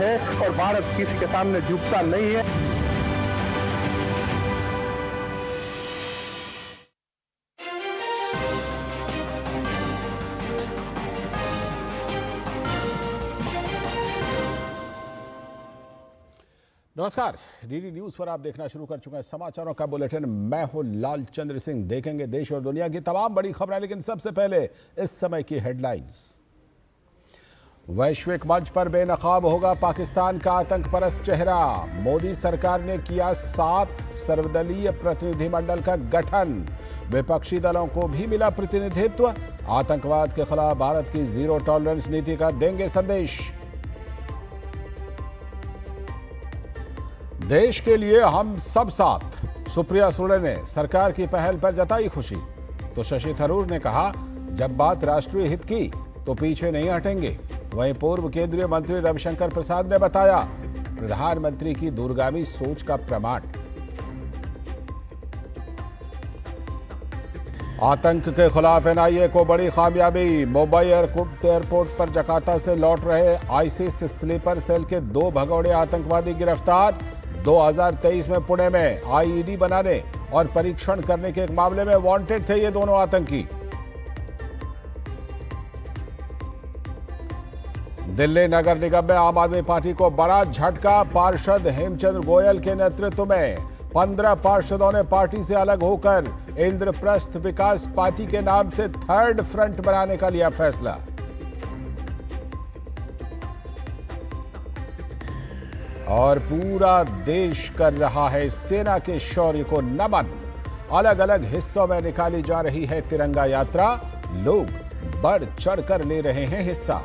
है और भारत किसी के सामने झुकता नहीं है। नमस्कार, डीडी न्यूज पर आप देखना शुरू कर चुके हैं समाचारों का बुलेटिन। मैं हूं लालचंद्र सिंह। देखेंगे देश और दुनिया की तमाम बड़ी खबरें, लेकिन सबसे पहले इस समय की हेडलाइंस। वैश्विक मंच पर बेनकाब होगा पाकिस्तान का आतंक परस्त चेहरा। मोदी सरकार ने किया 7 सर्वदलीय प्रतिनिधिमंडल का गठन। विपक्षी दलों को भी मिला प्रतिनिधित्व। आतंकवाद के खिलाफ भारत की जीरो टॉलरेंस नीति का देंगे संदेश। देश के लिए हम सब साथ, सुप्रिया सुले ने सरकार की पहल पर जताई खुशी। तो शशि थरूर ने कहा, जब बात राष्ट्रीय हित की तो पीछे नहीं हटेंगे। वहीं पूर्व केंद्रीय मंत्री रविशंकर प्रसाद ने बताया, प्रधानमंत्री की दूरगामी सोच का प्रमाण। आतंक के खिलाफ एनआईए को बड़ी कामयाबी। मुंबई एयरपोर्ट पर जकार्ता से लौट रहे आईसिस स्लीपर सेल के 2 भगोड़े आतंकवादी गिरफ्तार। 2023 में पुणे में आईईडी बनाने और परीक्षण करने के एक मामले में वांटेड थे ये दोनों आतंकी। दिल्ली नगर निगम में आम आदमी पार्टी को बड़ा झटका। पार्षद हेमचंद्र गोयल के नेतृत्व में 15 पार्षदों ने पार्टी से अलग होकर इंद्रप्रस्थ विकास पार्टी के नाम से थर्ड फ्रंट बनाने का लिया फैसला। और पूरा देश कर रहा है सेना के शौर्य को नमन। अलग अलग हिस्सों में निकाली जा रही है तिरंगा यात्रा। लोग बढ़ चढ़कर ले रहे हैं हिस्सा।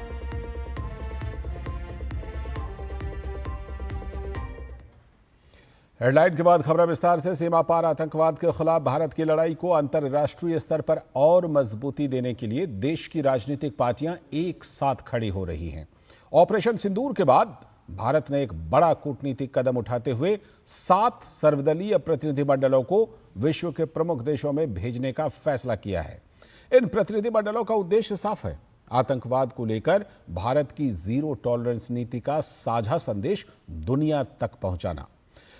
हेडलाइन के बाद खबर विस्तार से। सीमा पार आतंकवाद के खिलाफ भारत की लड़ाई को अंतर्राष्ट्रीय स्तर पर और मजबूती देने के लिए देश की राजनीतिक पार्टियां एक साथ खड़ी हो रही हैं। ऑपरेशन सिंदूर के बाद भारत ने एक बड़ा कूटनीतिक कदम उठाते हुए 7 सर्वदलीय प्रतिनिधिमंडलों को विश्व के प्रमुख देशों में भेजने का फैसला किया है। इन प्रतिनिधिमंडलों का उद्देश्य साफ है, आतंकवाद को लेकर भारत की जीरो टॉलरेंस नीति का साझा संदेश दुनिया तक पहुंचाना।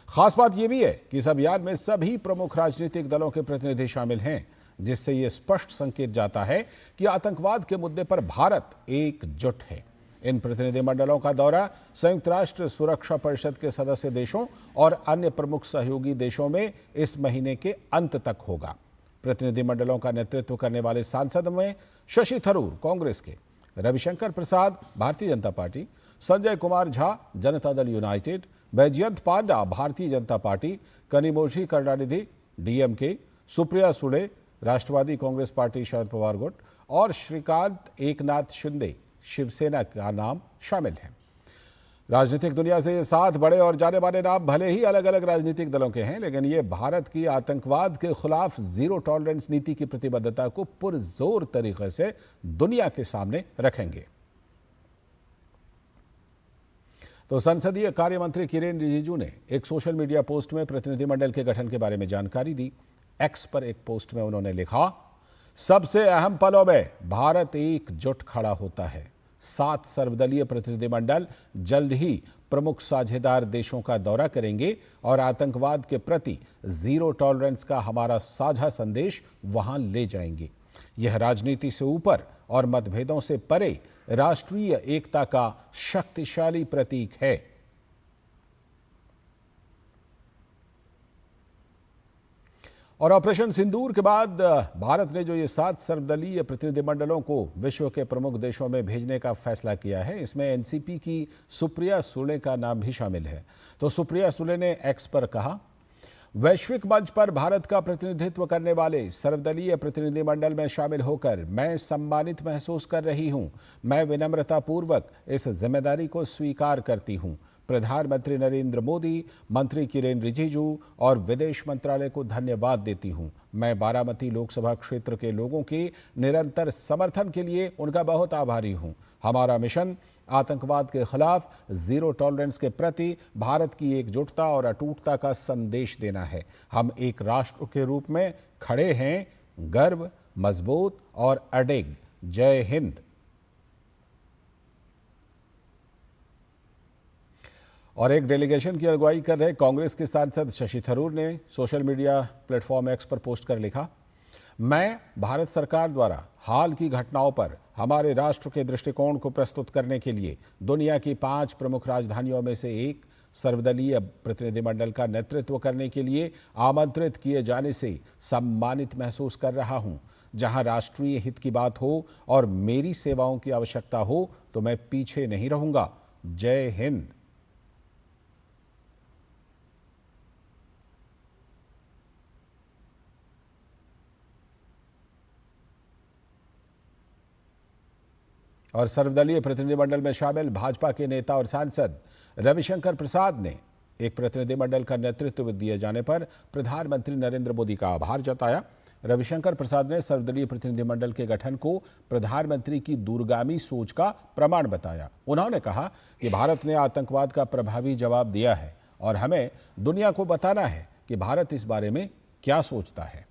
खास बात यह भी है कि इस अभियान में सभी प्रमुख राजनीतिक दलों के प्रतिनिधि शामिल हैं, जिससे यह स्पष्ट संकेत जाता है कि आतंकवाद के मुद्दे पर भारत एकजुट है। इन प्रतिनिधिमंडलों का दौरा संयुक्त राष्ट्र सुरक्षा परिषद के सदस्य देशों और अन्य प्रमुख सहयोगी देशों में इस महीने के अंत तक होगा। प्रतिनिधिमंडलों का नेतृत्व करने वाले सांसद में शशि थरूर कांग्रेस के, रविशंकर प्रसाद भारतीय जनता पार्टी, संजय कुमार झा जनता दल यूनाइटेड, बैजयंत पांडा भारतीय जनता पार्टी, कनिमोझी करुणानिधि डीएमके, सुप्रिया सुले राष्ट्रवादी कांग्रेस पार्टी शरद पवार गुट और श्रीकांत एकनाथ शिंदे शिवसेना का नाम शामिल है। राजनीतिक दुनिया से ये 7 बड़े और जाने माने नाम भले ही अलग अलग राजनीतिक दलों के हैं, लेकिन ये भारत की आतंकवाद के खिलाफ जीरो टॉलरेंस नीति की प्रतिबद्धता को पुरजोर तरीके से दुनिया के सामने रखेंगे। तो संसदीय कार्य मंत्री किरेन रिजिजू ने एक सोशल मीडिया पोस्ट में प्रतिनिधिमंडल के गठन के बारे में जानकारी दी। एक्स पर एक पोस्ट में उन्होंने लिखा, सबसे अहम पलों में भारत एकजुट खड़ा होता है। 7 सर्वदलीय प्रतिनिधिमंडल जल्द ही प्रमुख साझेदार देशों का दौरा करेंगे और आतंकवाद के प्रति जीरो टॉलरेंस का हमारा साझा संदेश वहां ले जाएंगे। यह राजनीति से ऊपर और मतभेदों से परे राष्ट्रीय एकता का शक्तिशाली प्रतीक है। और ऑपरेशन सिंदूर के बाद भारत ने जो ये 7 सर्वदलीय प्रतिनिधिमंडलों को विश्व के प्रमुख देशों में भेजने का फैसला किया है, इसमें एनसीपी की सुप्रिया सुले का नाम भी शामिल है। तो सुप्रिया सुले ने एक्स पर कहा, वैश्विक मंच पर भारत का प्रतिनिधित्व करने वाले सर्वदलीय प्रतिनिधिमंडल में शामिल होकर मैं सम्मानित महसूस कर रही हूं। मैं विनम्रतापूर्वक इस जिम्मेदारी को स्वीकार करती हूं। प्रधानमंत्री नरेंद्र मोदी, मंत्री किरेन रिजिजू और विदेश मंत्रालय को धन्यवाद देती हूं। मैं बारामती लोकसभा क्षेत्र के लोगों के निरंतर समर्थन के लिए उनका बहुत आभारी हूं। हमारा मिशन आतंकवाद के खिलाफ जीरो टॉलरेंस के प्रति भारत की एकजुटता और अटूटता का संदेश देना है। हम एक राष्ट्र के रूप में खड़े हैं, गर्व, मजबूत और अडिग। जय हिंद। और एक डेलीगेशन की अगुवाई कर रहे कांग्रेस के सांसद शशि थरूर ने सोशल मीडिया प्लेटफॉर्म एक्स पर पोस्ट कर लिखा, मैं भारत सरकार द्वारा हाल की घटनाओं पर हमारे राष्ट्र के दृष्टिकोण को प्रस्तुत करने के लिए दुनिया की 5 प्रमुख राजधानियों में से एक सर्वदलीय प्रतिनिधिमंडल का नेतृत्व करने के लिए आमंत्रित किए जाने से सम्मानित महसूस कर रहा हूं। जहां राष्ट्रीय हित की बात हो और मेरी सेवाओं की आवश्यकता हो तो मैं पीछे नहीं रहूंगा। जय हिंद। और सर्वदलीय प्रतिनिधिमंडल में शामिल भाजपा के नेता और सांसद रविशंकर प्रसाद ने एक प्रतिनिधिमंडल का नेतृत्व दिए जाने पर प्रधानमंत्री नरेंद्र मोदी का आभार जताया। रविशंकर प्रसाद ने सर्वदलीय प्रतिनिधिमंडल के गठन को प्रधानमंत्री की दूरगामी सोच का प्रमाण बताया। उन्होंने कहा कि भारत ने आतंकवाद का प्रभावी जवाब दिया है और हमें दुनिया को बताना है कि भारत इस बारे में क्या सोचता है।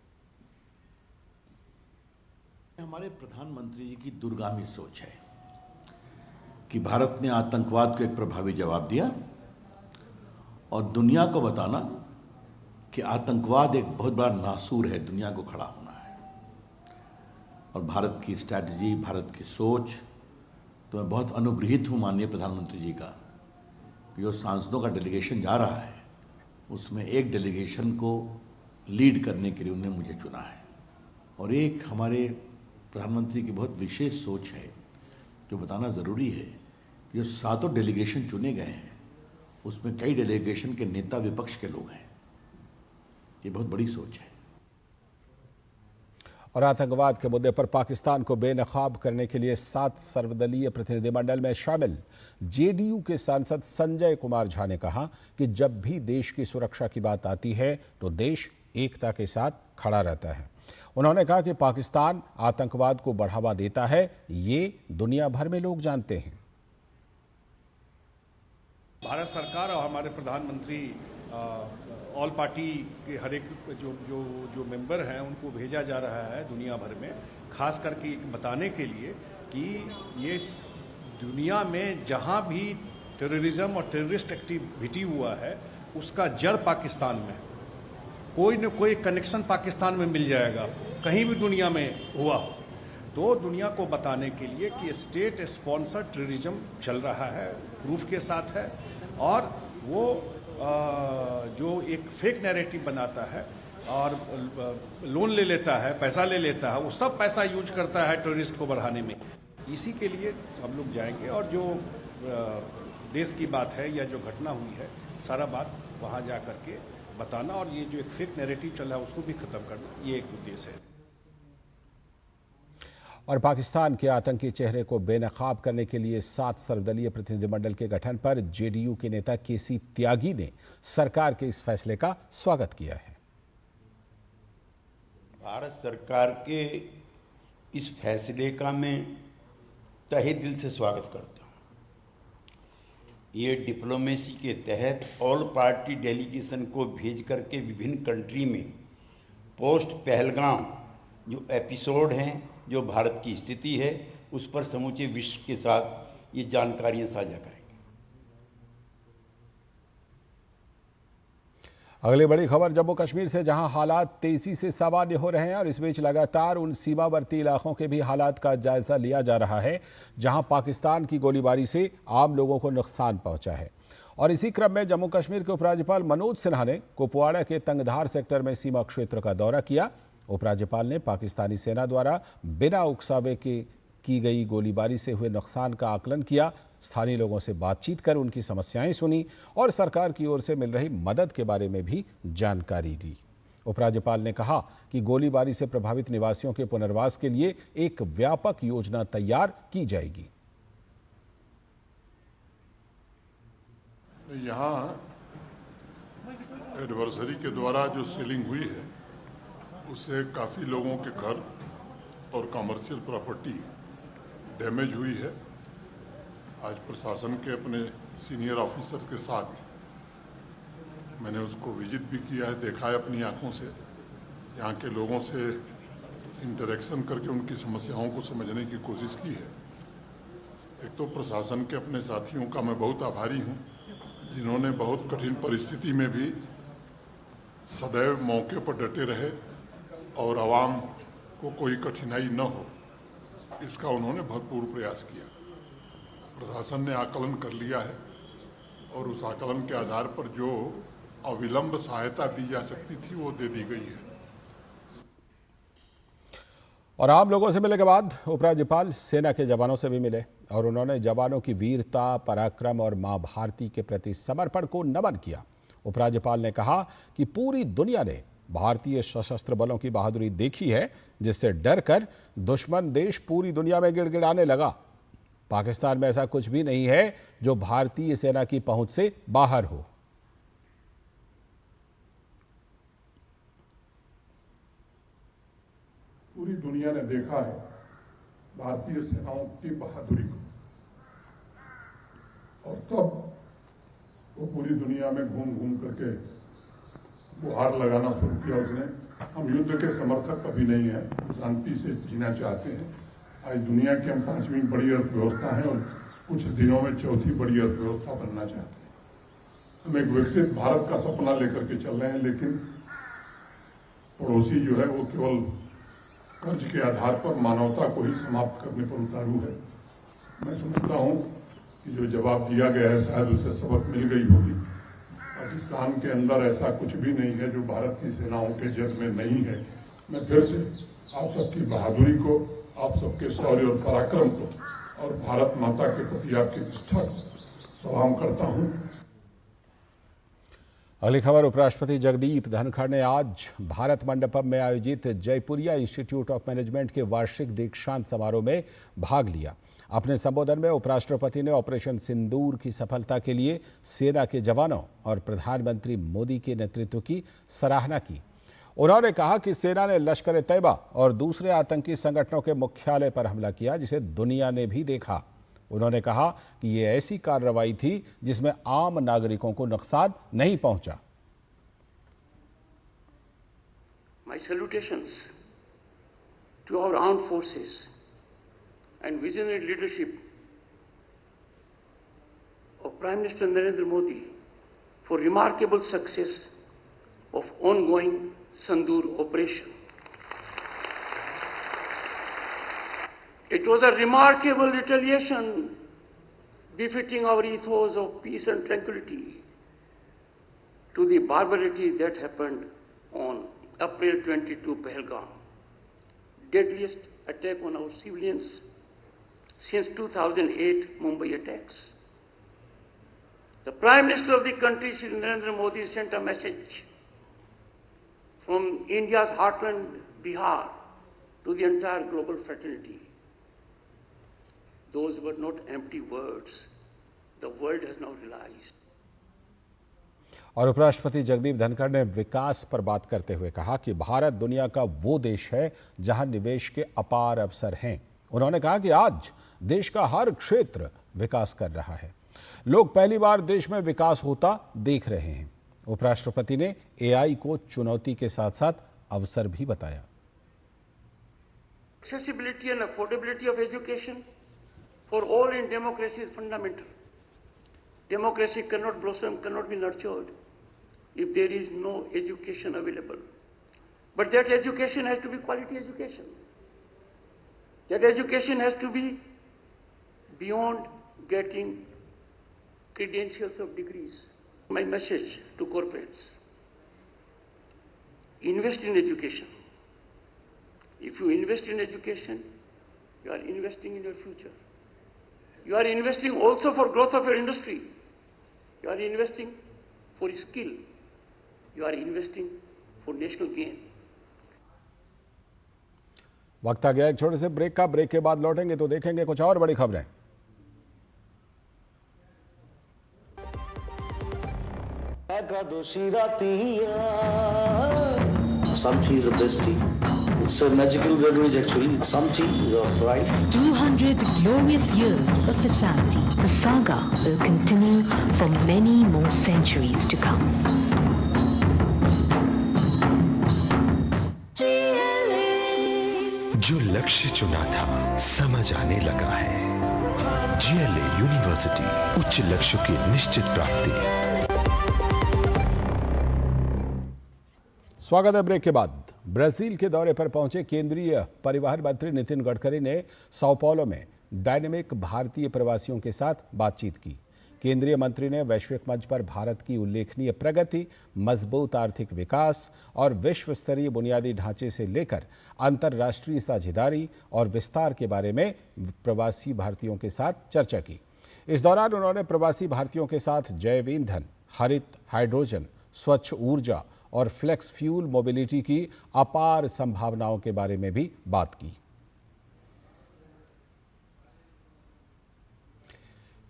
हमारे प्रधानमंत्री जी की दूरगामी सोच है कि भारत ने आतंकवाद को एक प्रभावी जवाब दिया और दुनिया को बताना कि आतंकवाद एक बहुत बड़ा नासूर है, दुनिया को खड़ा होना है। और भारत की स्ट्रैटेजी, भारत की सोच, तो मैं बहुत अनुग्रहित हूँ माननीय प्रधानमंत्री जी का कि जो सांसदों का डेलीगेशन जा रहा है उसमें एक डेलीगेशन को लीड करने के लिए उन्होंने मुझे चुना है। और एक हमारे प्रधानमंत्री की बहुत विशेष सोच है जो बताना ज़रूरी है कि जो 7 डेलीगेशन चुने गए हैं उसमें कई डेलीगेशन के नेता विपक्ष के लोग हैं। ये बहुत बड़ी सोच है। और आतंकवाद के मुद्दे पर पाकिस्तान को बेनकाब करने के लिए 7 सर्वदलीय प्रतिनिधिमंडल में शामिल जेडीयू के सांसद संजय कुमार झा ने कहा कि जब भी देश की सुरक्षा की बात आती है तो देश एकता के साथ खड़ा रहता है। उन्होंने कहा कि पाकिस्तान आतंकवाद को बढ़ावा देता है, ये दुनिया भर में लोग जानते हैं। भारत सरकार और हमारे प्रधानमंत्री ऑल पार्टी के हर एक जो मेंबर हैं उनको भेजा जा रहा है दुनिया भर में, खास करके बताने के लिए कि ये दुनिया में जहां भी टेररिज्म और टेररिस्ट एक्टिविटी हुआ है उसका जड़ पाकिस्तान में, कोई न कोई कनेक्शन पाकिस्तान में मिल जाएगा, कहीं भी दुनिया में हुआ हो तो दुनिया को बताने के लिए कि स्टेट स्पॉन्सर्ड टेररिज्म चल रहा है, प्रूफ के साथ है। और वो जो एक फेक नैरेटिव बनाता है और लोन ले लेता है, पैसा ले लेता है, वो सब पैसा यूज करता है टेररिस्ट को बढ़ाने में। इसी के लिए हम लोग जाएंगे और जो देश की बात है या जो घटना हुई है सारा बात वहाँ जा करके बताना और ये जो एक फेक नैरेटिव चल रहा है उसको भी खत्म करना, ये एक उद्देश्य है। और पाकिस्तान के आतंकी चेहरे को बेनकाब करने के लिए 7 सर्वदलीय प्रतिनिधिमंडल के गठन पर जेडीयू के नेता केसी त्यागी ने सरकार के इस फैसले का स्वागत किया है। भारत सरकार के इस फैसले का मैं तहे दिल से स्वागत करता हूँ। ये डिप्लोमेसी के तहत ऑल पार्टी डेलीगेशन को भेज करके विभिन्न कंट्री में पोस्ट पहलगाम जो एपिसोड हैं, जो भारत की स्थिति है, उस पर समूचे विश्व के साथ ये जानकारियां साझा करेंगे। अगली बड़ी खबर जम्मू कश्मीर से, जहां हालात तेजी से सामान्य हो रहे हैं और इस बीच लगातार उन सीमावर्ती इलाकों के भी हालात का जायजा लिया जा रहा है जहां पाकिस्तान की गोलीबारी से आम लोगों को नुकसान पहुंचा है। और इसी क्रम में जम्मू कश्मीर के उपराज्यपाल मनोज सिन्हा ने कुपवाड़ा के तंगधार सेक्टर में सीमा क्षेत्र का दौरा किया। उपराज्यपाल ने पाकिस्तानी सेना द्वारा बिना उकसावे के की गई गोलीबारी से हुए नुकसान का आकलन किया, स्थानीय लोगों से बातचीत कर उनकी समस्याएं सुनी और सरकार की ओर से मिल रही मदद के बारे में भी जानकारी दी। उपराज्यपाल ने कहा कि गोलीबारी से प्रभावित निवासियों के पुनर्वास के लिए एक व्यापक योजना तैयार की जाएगी। यहाँ एडवर्सरी के द्वारा जो सेलिंग हुई है उससे काफ़ी लोगों के घर और कमर्शियल प्रॉपर्टी डैमेज हुई है। आज प्रशासन के अपने सीनियर ऑफिसर के साथ मैंने उसको विजिट भी किया है, देखा है अपनी आंखों से, यहाँ के लोगों से इंटरेक्शन करके उनकी समस्याओं को समझने की कोशिश की है। एक तो प्रशासन के अपने साथियों का मैं बहुत आभारी हूँ जिन्होंने बहुत कठिन परिस्थिति में भी सदैव मौके पर डटे रहे और आवाम को कोई कठिनाई न हो, इसका उन्होंने भरपूर प्रयास किया। प्रशासन ने आकलन कर लिया है और उस आकलन के आधार पर जो अविलंब सहायता दी जा सकती थी वो दे दी गई है। और आम लोगों से मिलने के बाद उपराज्यपाल सेना के जवानों से भी मिले और उन्होंने जवानों की वीरता, पराक्रम और मां भारती के प्रति समर्पण को नमन किया। उपराज्यपाल ने कहा कि पूरी दुनिया ने भारतीय सशस्त्र बलों की बहादुरी देखी है, जिससे डरकर दुश्मन देश पूरी दुनिया में गिड़गिड़ाने लगा। पाकिस्तान में ऐसा कुछ भी नहीं है जो भारतीय सेना की पहुंच से बाहर हो। पूरी दुनिया ने देखा है भारतीय सेनाओं की बहादुरी को, और तब वो पूरी दुनिया में घूम घूम करके गुहार लगाना शुरू किया उसने। हम युद्ध के समर्थक कभी नहीं है, शांति से जीना चाहते हैं। आज दुनिया की हम 5वीं बड़ी अर्थव्यवस्था है और कुछ दिनों में 4थी बड़ी अर्थव्यवस्था बनना चाहते हैं। हम एक विकसित भारत का सपना लेकर के चल रहे हैं, लेकिन पड़ोसी जो है वो केवल कर्ज के आधार पर मानवता को ही समाप्त करने पर उतारू है। मैं समझता हूँ कि जो जवाब दिया गया है शायद उसे सबक मिल गई होगी। पाकिस्तान के अंदर ऐसा कुछ भी नहीं है जो भारत की सेनाओं के जद में नहीं है। मैं फिर से आप सबकी बहादुरी को, आप सबके शौर्य और पराक्रम को और भारत माता के प्रति आपकी निष्ठा को सलाम करता हूँ। अगली खबर, उपराष्ट्रपति जगदीप धनखड़ ने आज भारत मंडपम में आयोजित जयपुरिया इंस्टीट्यूट ऑफ मैनेजमेंट के वार्षिक दीक्षांत समारोह में भाग लिया। अपने संबोधन में उपराष्ट्रपति ने ऑपरेशन सिंदूर की सफलता के लिए सेना के जवानों और प्रधानमंत्री मोदी के नेतृत्व की सराहना की। उन्होंने कहा कि सेना ने लश्कर ए तैयबा और दूसरे आतंकी संगठनों के मुख्यालय पर हमला किया, जिसे दुनिया ने भी देखा। उन्होंने कहा कि ये ऐसी कार्रवाई थी जिसमें आम नागरिकों को नुकसान नहीं पहुंचा। My salutations to our armed forces and visionary leadership of Prime Minister Narendra Modi for remarkable success of ongoing Sindoor operation. It was a remarkable retaliation befitting our ethos of peace and tranquility to the barbarity that happened on April 22, Pahalgam, deadliest attack on our civilians since 2008 Mumbai attacks. The Prime Minister of the country, Shri Narendra Modi, sent a message from India's heartland, Bihar, to the entire global fraternity. Those were not empty words. The world has now realized. और उपराष्ट्रपति जगदीप धनखड़ ने विकास पर बात करते हुए कहा कि भारत दुनिया का वो देश है जहां निवेश के अपार अवसर हैं। उन्होंने कहा कि आज देश का हर क्षेत्र विकास कर रहा है। लोग पहली बार देश में विकास होता देख रहे हैं। उपराष्ट्रपति ने एआई को चुनौती के साथ साथ अवसर भी बताया। Accessibility and affordability of education for all in democracy is fundamental. Democracy cannot blossom, cannot be nurtured if there is no education available. But that education has to be quality education. That education has to be beyond getting credentials of degrees. My message to corporates: invest in education. If you invest in education, you are investing in your future. You are investing also for growth of your industry. You are investing for skill. You are investing for national gain. वक्त आ गया एक छोटे से break का। Break के बाद लौटेंगे तो देखेंगे कुछ और बड़ी खबरें। Some tea is the best tea. It's a magical beverage actually. Some tea is of life. 200 glorious years of Assam. The saga will continue for many more centuries to come. जो लक्ष्य चुना था समझ आने लगा है। GLA यूनिवर्सिटी, उच्च लक्ष्य की निश्चित प्राप्ति। स्वागत है। ब्रेक के बाद ब्राजील के दौरे पर पहुंचे केंद्रीय परिवहन मंत्री नितिन गडकरी ने साओ पाउलो में डायनेमिक भारतीय प्रवासियों के साथ बातचीत की। केंद्रीय मंत्री ने वैश्विक मंच पर भारत की उल्लेखनीय प्रगति, मजबूत आर्थिक विकास और विश्व स्तरीय बुनियादी ढांचे से लेकर अंतर्राष्ट्रीय साझेदारी और विस्तार के बारे में प्रवासी भारतीयों के साथ चर्चा की। इस दौरान उन्होंने प्रवासी भारतीयों के साथ जैव ईंधन, हरित हाइड्रोजन, स्वच्छ ऊर्जा और फ्लेक्स फ्यूल मोबिलिटी की अपार संभावनाओं के बारे में भी बात की।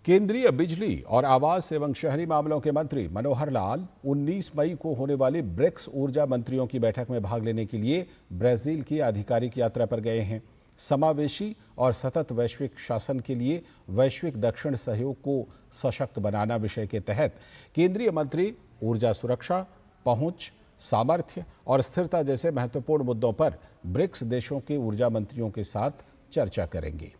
केंद्रीय बिजली और आवास एवं शहरी मामलों के मंत्री मनोहर लाल 19 मई को होने वाली ब्रिक्स ऊर्जा मंत्रियों की बैठक में भाग लेने के लिए ब्राजील की आधिकारिक यात्रा पर गए हैं। समावेशी और सतत वैश्विक शासन के लिए वैश्विक दक्षिण सहयोग को सशक्त बनाना विषय के तहत केंद्रीय मंत्री ऊर्जा सुरक्षा, पहुंच, सामर्थ्य और स्थिरता जैसे महत्वपूर्ण मुद्दों पर ब्रिक्स देशों के ऊर्जा मंत्रियों के साथ चर्चा करेंगे।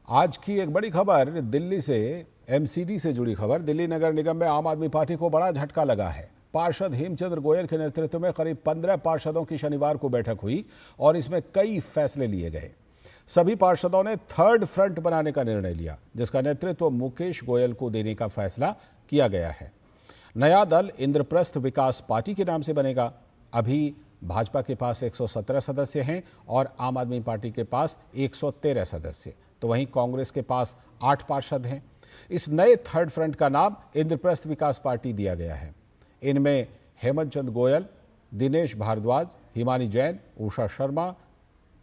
आज की एक बड़ी खबर दिल्ली से, एमसीडी से जुड़ी खबर। दिल्ली नगर निगम में आम आदमी पार्टी को बड़ा झटका लगा है। पार्षद हेमचंद्र गोयल के नेतृत्व में करीब 15 पार्षदों की शनिवार को बैठक हुई और इसमें कई फैसले लिए गए। सभी पार्षदों ने थर्ड फ्रंट बनाने का निर्णय लिया, जिसका नेतृत्व मुकेश गोयल को देने का फैसला किया गया है। नया दल इंद्रप्रस्थ विकास पार्टी के नाम से बनेगा। अभी भाजपा के पास 117 सदस्य हैं और आम आदमी पार्टी के पास 113 सदस्य, तो वहीं कांग्रेस के पास 8 पार्षद हैं। इस नए थर्ड फ्रंट का नाम इंद्रप्रस्थ विकास पार्टी दिया गया है। इनमें हेमंत चंद गोयल, दिनेश भारद्वाज, हिमानी जैन, उषा शर्मा,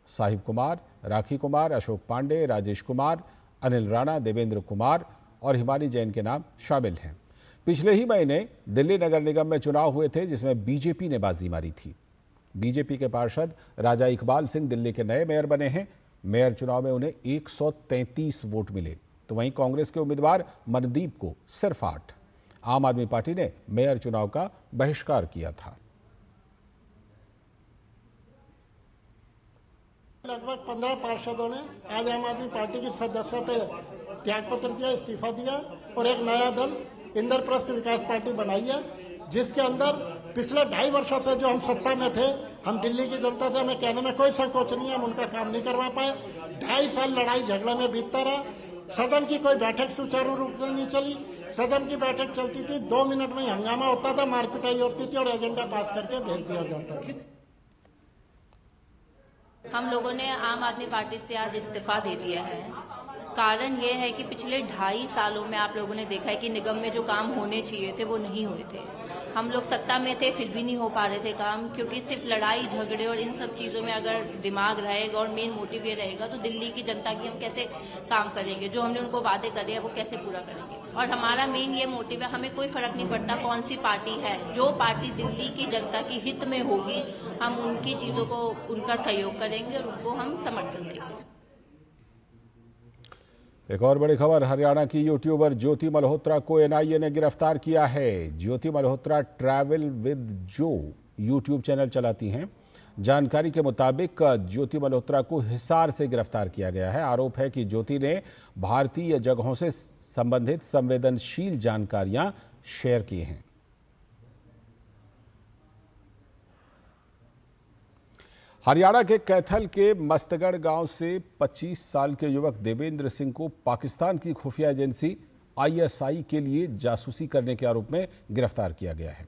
साहिब कुमार, राखी कुमार, अशोक पांडे, राजेश कुमार, अनिल राणा, देवेंद्र कुमार और हिमानी जैन के नाम शामिल हैं। पिछले ही महीने दिल्ली नगर निगम में चुनाव हुए थे, जिसमें बीजेपी ने बाजी मारी थी। बीजेपी के पार्षद राजा इकबाल सिंह दिल्ली के नए मेयर बने हैं। मेयर चुनाव में उन्हें 133 वोट मिले, तो वहीं कांग्रेस के उम्मीदवार मनदीप को सिर्फ 8। आम आदमी पार्टी ने मेयर चुनाव का बहिष्कार किया था। लगभग 15 पार्षदों ने आज आम आदमी पार्टी की सदस्यता त्यागपत्र दिया, इस्तीफा दिया और एक नया दल इंद्रप्रस्थ विकास पार्टी बनाई है, जिसके अंदर पिछले 2.5 वर्षों से जो हम सत्ता में थे, हम दिल्ली की जनता से हमें कहने में कोई संकोच नहीं है, हम उनका काम नहीं करवा पाए। 2.5 साल लड़ाई झगड़ा में बीतता रहा। सदन की कोई बैठक सुचारू रूप से नहीं चली। सदन की बैठक चलती थी, 2 मिनट में हंगामा होता था, मारपिटाई होती थी और एजेंडा पास करके भेज दिया जाता था। हम लोगों ने आम आदमी पार्टी से आज इस्तीफा दे दिया है। कारण ये है कि पिछले 2.5 सालों में आप लोगों ने देखा है कि निगम में जो काम होने चाहिए थे वो नहीं हुए थे। हम लोग सत्ता में थे, फिर भी नहीं हो पा रहे थे काम, क्योंकि सिर्फ लड़ाई झगड़े और इन सब चीज़ों में अगर दिमाग रहेगा और मेन मोटिव ये रहेगा तो दिल्ली की जनता की हम कैसे काम करेंगे, जो हमने उनको वादे करे हैं वो कैसे पूरा करेंगे। और हमारा मेन ये मोटिव है, हमें कोई फर्क नहीं पड़ता कौन सी पार्टी है, जो पार्टी दिल्ली की जनता की हित में होगी हम उनकी चीज़ों को, उनका सहयोग करेंगे और उनको हम समर्थन देंगे। एक और बड़ी खबर, हरियाणा की यूट्यूबर ज्योति मल्होत्रा को एनआईए ने गिरफ्तार किया है। ज्योति मल्होत्रा ट्रैवल विद जो यूट्यूब चैनल चलाती हैं। जानकारी के मुताबिक ज्योति मल्होत्रा को हिसार से गिरफ्तार किया गया है। आरोप है कि ज्योति ने भारतीय जगहों से संबंधित संवेदनशील जानकारियां शेयर की हैं। हरियाणा के कैथल के मस्तगढ़ गांव से 25 साल के युवक देवेंद्र सिंह को पाकिस्तान की खुफिया एजेंसी आईएसआई के लिए जासूसी करने के आरोप में गिरफ्तार किया गया है।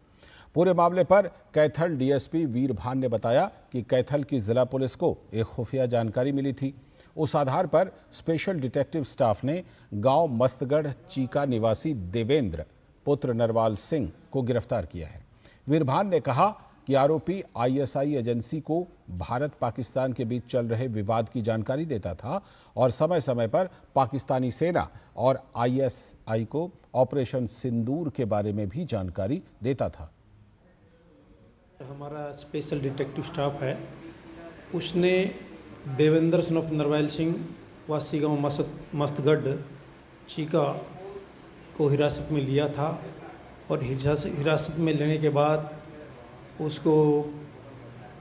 पूरे मामले पर कैथल डीएसपी वीरभान ने बताया कि कैथल की जिला पुलिस को एक खुफिया जानकारी मिली थी। उस आधार पर स्पेशल डिटेक्टिव स्टाफ ने गांव मस्तगढ़ चीका निवासी देवेंद्र पुत्र नरवाल सिंह को गिरफ्तार किया है। वीरभान ने कहा कि आरोपी आईएसआई एजेंसी को भारत पाकिस्तान के बीच चल रहे विवाद की जानकारी देता था और समय समय पर पाकिस्तानी सेना और आईएसआई को ऑपरेशन सिंदूर के बारे में भी जानकारी देता था। हमारा स्पेशल डिटेक्टिव स्टाफ है, उसने देवेंद्र सन ऑफ नरवाल सिंह वासी गाँव मस्तगढ़ चीका को हिरासत में लिया था और हिरासत में लेने के बाद उसको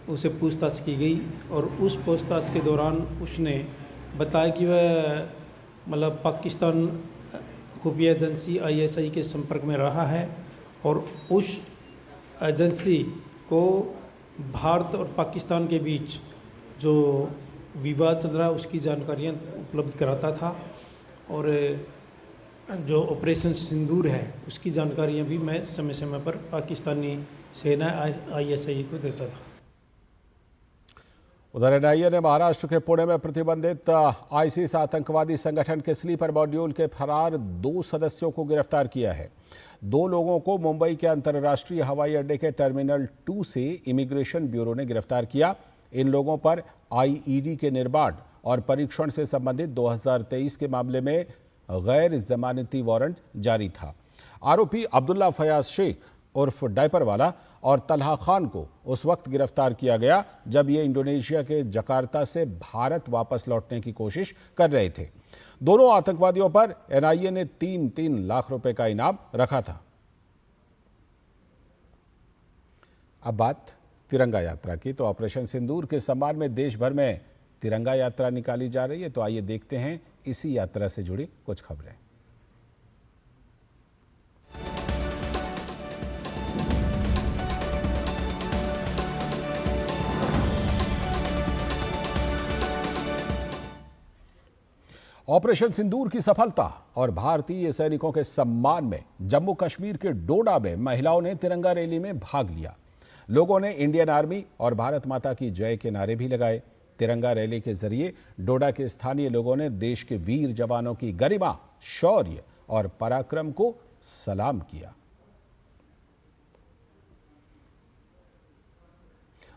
उसे पूछताछ की गई और उस पूछताछ के दौरान उसने बताया कि वह मतलब पाकिस्तान खुफिया एजेंसी ISI के संपर्क में रहा है और उस एजेंसी को भारत और पाकिस्तान के बीच जो विवाद चल रहा है उसकी जानकारियाँ उपलब्ध कराता था और जो ऑपरेशन सिंदूर है उसकी जानकारियाँ भी मैं समय समय पर पाकिस्तानी सेना ISI को देता था। उधर NIA ने महाराष्ट्र के पुणे में प्रतिबंधित ISIS आतंकवादी संगठन के स्लीपर मॉड्यूल के फरार 2 सदस्यों को गिरफ्तार किया है। 2 लोगों को मुंबई के अंतर्राष्ट्रीय हवाई अड्डे के टर्मिनल 2 से इमिग्रेशन ब्यूरो ने गिरफ्तार किया। इन लोगों पर IED के निर्माण और परीक्षण से संबंधित 2023 के मामले में गैर जमानती वारंट जारी था। आरोपी अब्दुल्ला फयाज शेख उर्फ डायपर वाला और तलहा खान को उस वक्त गिरफ्तार किया गया जब ये इंडोनेशिया के जकार्ता से भारत वापस लौटने की कोशिश कर रहे थे। दोनों आतंकवादियों पर NIA ने 3-3 लाख रुपए का इनाम रखा था। अब बात तिरंगा यात्रा की, तो ऑपरेशन सिंदूर के सम्मान में देश भर में तिरंगा यात्रा निकाली जा रही है। तो आइए देखते हैं इसी यात्रा से जुड़ी कुछ खबरें। ऑपरेशन सिंदूर की सफलता और भारतीय सैनिकों के सम्मान में जम्मू कश्मीर के डोडा में महिलाओं ने तिरंगा रैली में भाग लिया। लोगों ने इंडियन आर्मी और भारत माता की जय के नारे भी लगाए। तिरंगा रैली के जरिए डोडा के स्थानीय लोगों ने देश के वीर जवानों की गरिमा, शौर्य और पराक्रम को सलाम किया।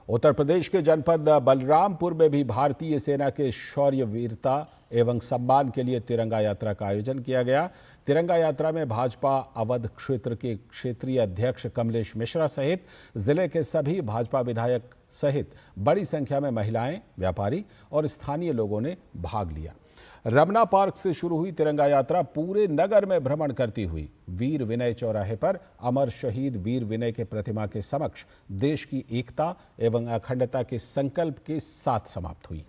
उत्तर प्रदेश के जनपद बलरामपुर में भी भारतीय सेना के शौर्य, वीरता एवं सम्मान के लिए तिरंगा यात्रा का आयोजन किया गया। तिरंगा यात्रा में भाजपा अवध क्षेत्र के क्षेत्रीय अध्यक्ष कमलेश मिश्रा सहित जिले के सभी भाजपा विधायक सहित बड़ी संख्या में महिलाएं, व्यापारी और स्थानीय लोगों ने भाग लिया। रमना पार्क से शुरू हुई तिरंगा यात्रा पूरे नगर में भ्रमण करती हुई वीर विनय चौराहे पर अमर शहीद वीर विनय के प्रतिमा के समक्ष देश की एकता एवं अखंडता के संकल्प के साथ समाप्त हुई।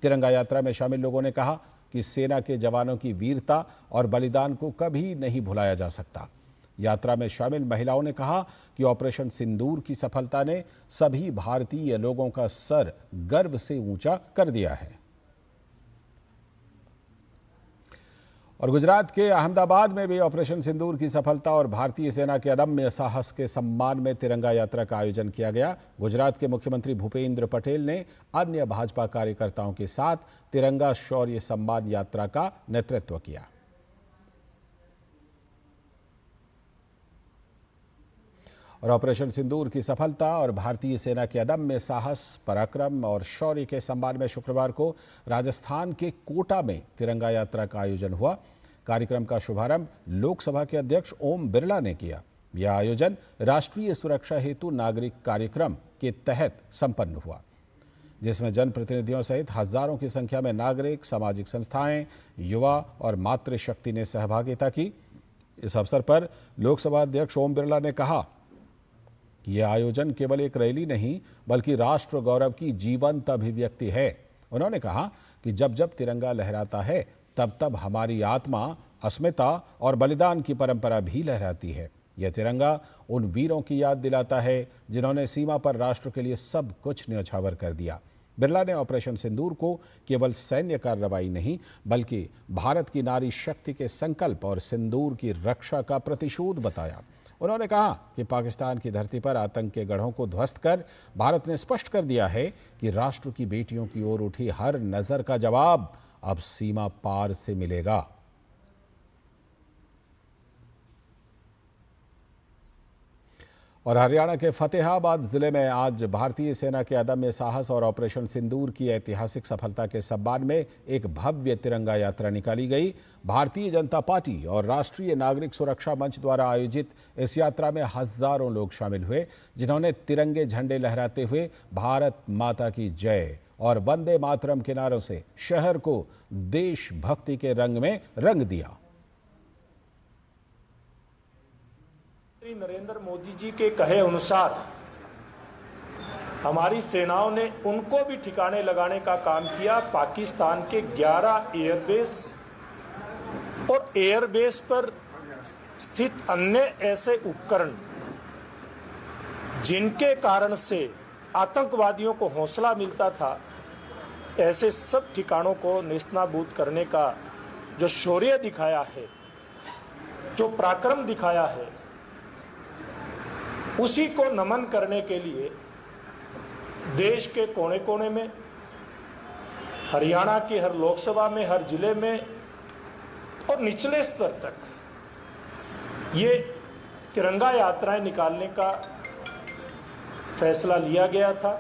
तिरंगा यात्रा में शामिल लोगों ने कहा कि सेना के जवानों की वीरता और बलिदान को कभी नहीं भुलाया जा सकता। यात्रा में शामिल महिलाओं ने कहा कि ऑपरेशन सिंदूर की सफलता ने सभी भारतीय लोगों का सर गर्व से ऊंचा कर दिया है। और गुजरात के अहमदाबाद में भी ऑपरेशन सिंदूर की सफलता और भारतीय सेना के अदम्य साहस के सम्मान में तिरंगा यात्रा का आयोजन किया गया। गुजरात के मुख्यमंत्री भूपेंद्र पटेल ने अन्य भाजपा कार्यकर्ताओं के साथ तिरंगा शौर्य सम्मान यात्रा का नेतृत्व किया। और ऑपरेशन सिंदूर की सफलता और भारतीय सेना के अदम्य साहस, पराक्रम और शौर्य के सम्मान में शुक्रवार को राजस्थान के कोटा में तिरंगा यात्रा का आयोजन हुआ। कार्यक्रम का शुभारंभ लोकसभा के अध्यक्ष ओम बिरला ने किया। यह आयोजन राष्ट्रीय सुरक्षा हेतु नागरिक कार्यक्रम के तहत संपन्न हुआ, जिसमें जनप्रतिनिधियों सहित हजारों की संख्या में नागरिक, सामाजिक संस्थाएं, युवा और मातृशक्ति ने सहभागिता की। इस अवसर पर लोकसभा अध्यक्ष ओम बिरला ने कहा कि यह आयोजन केवल एक रैली नहीं बल्कि राष्ट्र गौरव की जीवंत अभिव्यक्ति है। उन्होंने कहा कि जब जब तिरंगा लहराता है तब तब हमारी आत्मा, अस्मिता और बलिदान की परंपरा भी लहराती है। यह तिरंगा उन वीरों की याद दिलाता है जिन्होंने सीमा पर राष्ट्र के लिए सब कुछ न्यौछावर कर दिया। बिरला ने ऑपरेशन सिंदूर को केवल सैन्य कार्रवाई नहीं बल्कि भारत की नारी शक्ति के संकल्प और सिंदूर की रक्षा का प्रतिशोध बताया। उन्होंने कहा कि पाकिस्तान की धरती पर आतंक के गढ़ों को ध्वस्त कर भारत ने स्पष्ट कर दिया है कि राष्ट्र की बेटियों की ओर उठी हर नजर का जवाब अब सीमा पार से मिलेगा। और हरियाणा के फतेहाबाद जिले में आज भारतीय सेना के अदम्य साहस और ऑपरेशन सिंदूर की ऐतिहासिक सफलता के सम्मान में एक भव्य तिरंगा यात्रा निकाली गई। भारतीय जनता पार्टी और राष्ट्रीय नागरिक सुरक्षा मंच द्वारा आयोजित इस यात्रा में हजारों लोग शामिल हुए, जिन्होंने तिरंगे झंडे लहराते हुए भारत माता की जय और वंदे मातरम के नारों से शहर को देशभक्ति के रंग में रंग दिया। नरेंद्र मोदी जी के कहे अनुसार हमारी सेनाओं ने उनको भी ठिकाने लगाने का काम किया। पाकिस्तान के 11 एयरबेस और एयरबेस पर स्थित अन्य ऐसे उपकरण जिनके कारण से आतंकवादियों को हौसला मिलता था, ऐसे सब ठिकानों को नेस्तनाबूद करने का जो शौर्य दिखाया है, जो पराक्रम दिखाया है, उसी को नमन करने के लिए देश के कोने कोने में, हरियाणा की हर लोकसभा में, हर जिले में और निचले स्तर तक ये तिरंगा यात्राएं निकालने का फैसला लिया गया था।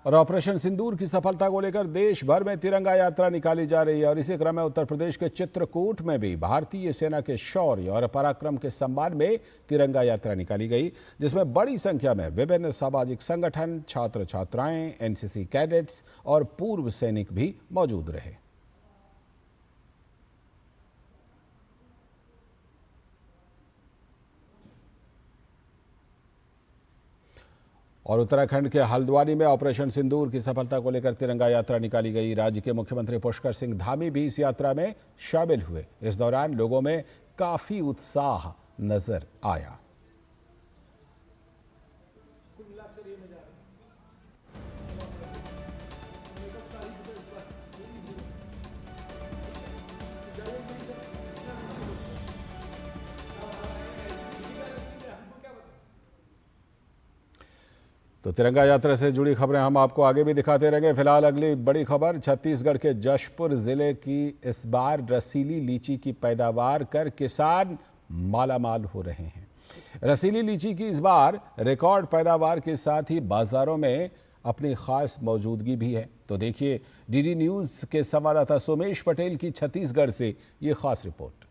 और ऑपरेशन सिंदूर की सफलता को लेकर देश भर में तिरंगा यात्रा निकाली जा रही है। और इसी क्रम में उत्तर प्रदेश के चित्रकूट में भी भारतीय सेना के शौर्य और पराक्रम के सम्मान में तिरंगा यात्रा निकाली गई, जिसमें बड़ी संख्या में विभिन्न सामाजिक संगठन, छात्र छात्राएं, एनसीसी कैडेट्स और पूर्व सैनिक भी मौजूद रहे। और उत्तराखंड के हल्द्वानी में ऑपरेशन सिंदूर की सफलता को लेकर तिरंगा यात्रा निकाली गई। राज्य के मुख्यमंत्री पुष्कर सिंह धामी भी इस यात्रा में शामिल हुए। इस दौरान लोगों में काफी उत्साह नजर आया। तो तिरंगा यात्रा से जुड़ी खबरें हम आपको आगे भी दिखाते रहेंगे। फिलहाल अगली बड़ी खबर, छत्तीसगढ़ के जशपुर जिले की इस बार रसीली लीची की पैदावार कर किसान मालामाल हो रहे हैं। रसीली लीची की इस बार रिकॉर्ड पैदावार के साथ ही बाजारों में अपनी खास मौजूदगी भी है। तो देखिए डीडी न्यूज के संवाददाता सोमेश पटेल की छत्तीसगढ़ से ये खास रिपोर्ट।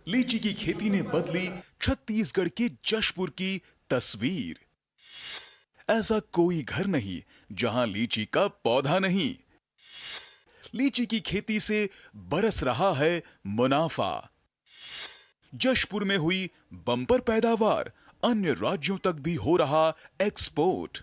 लीची की खेती ने बदली छत्तीसगढ़ के जशपुर की तस्वीर। ऐसा कोई घर नहीं जहां लीची का पौधा नहीं। लीची की खेती से बरस रहा है मुनाफा। जशपुर में हुई बम्पर पैदावार, अन्य राज्यों तक भी हो रहा एक्सपोर्ट।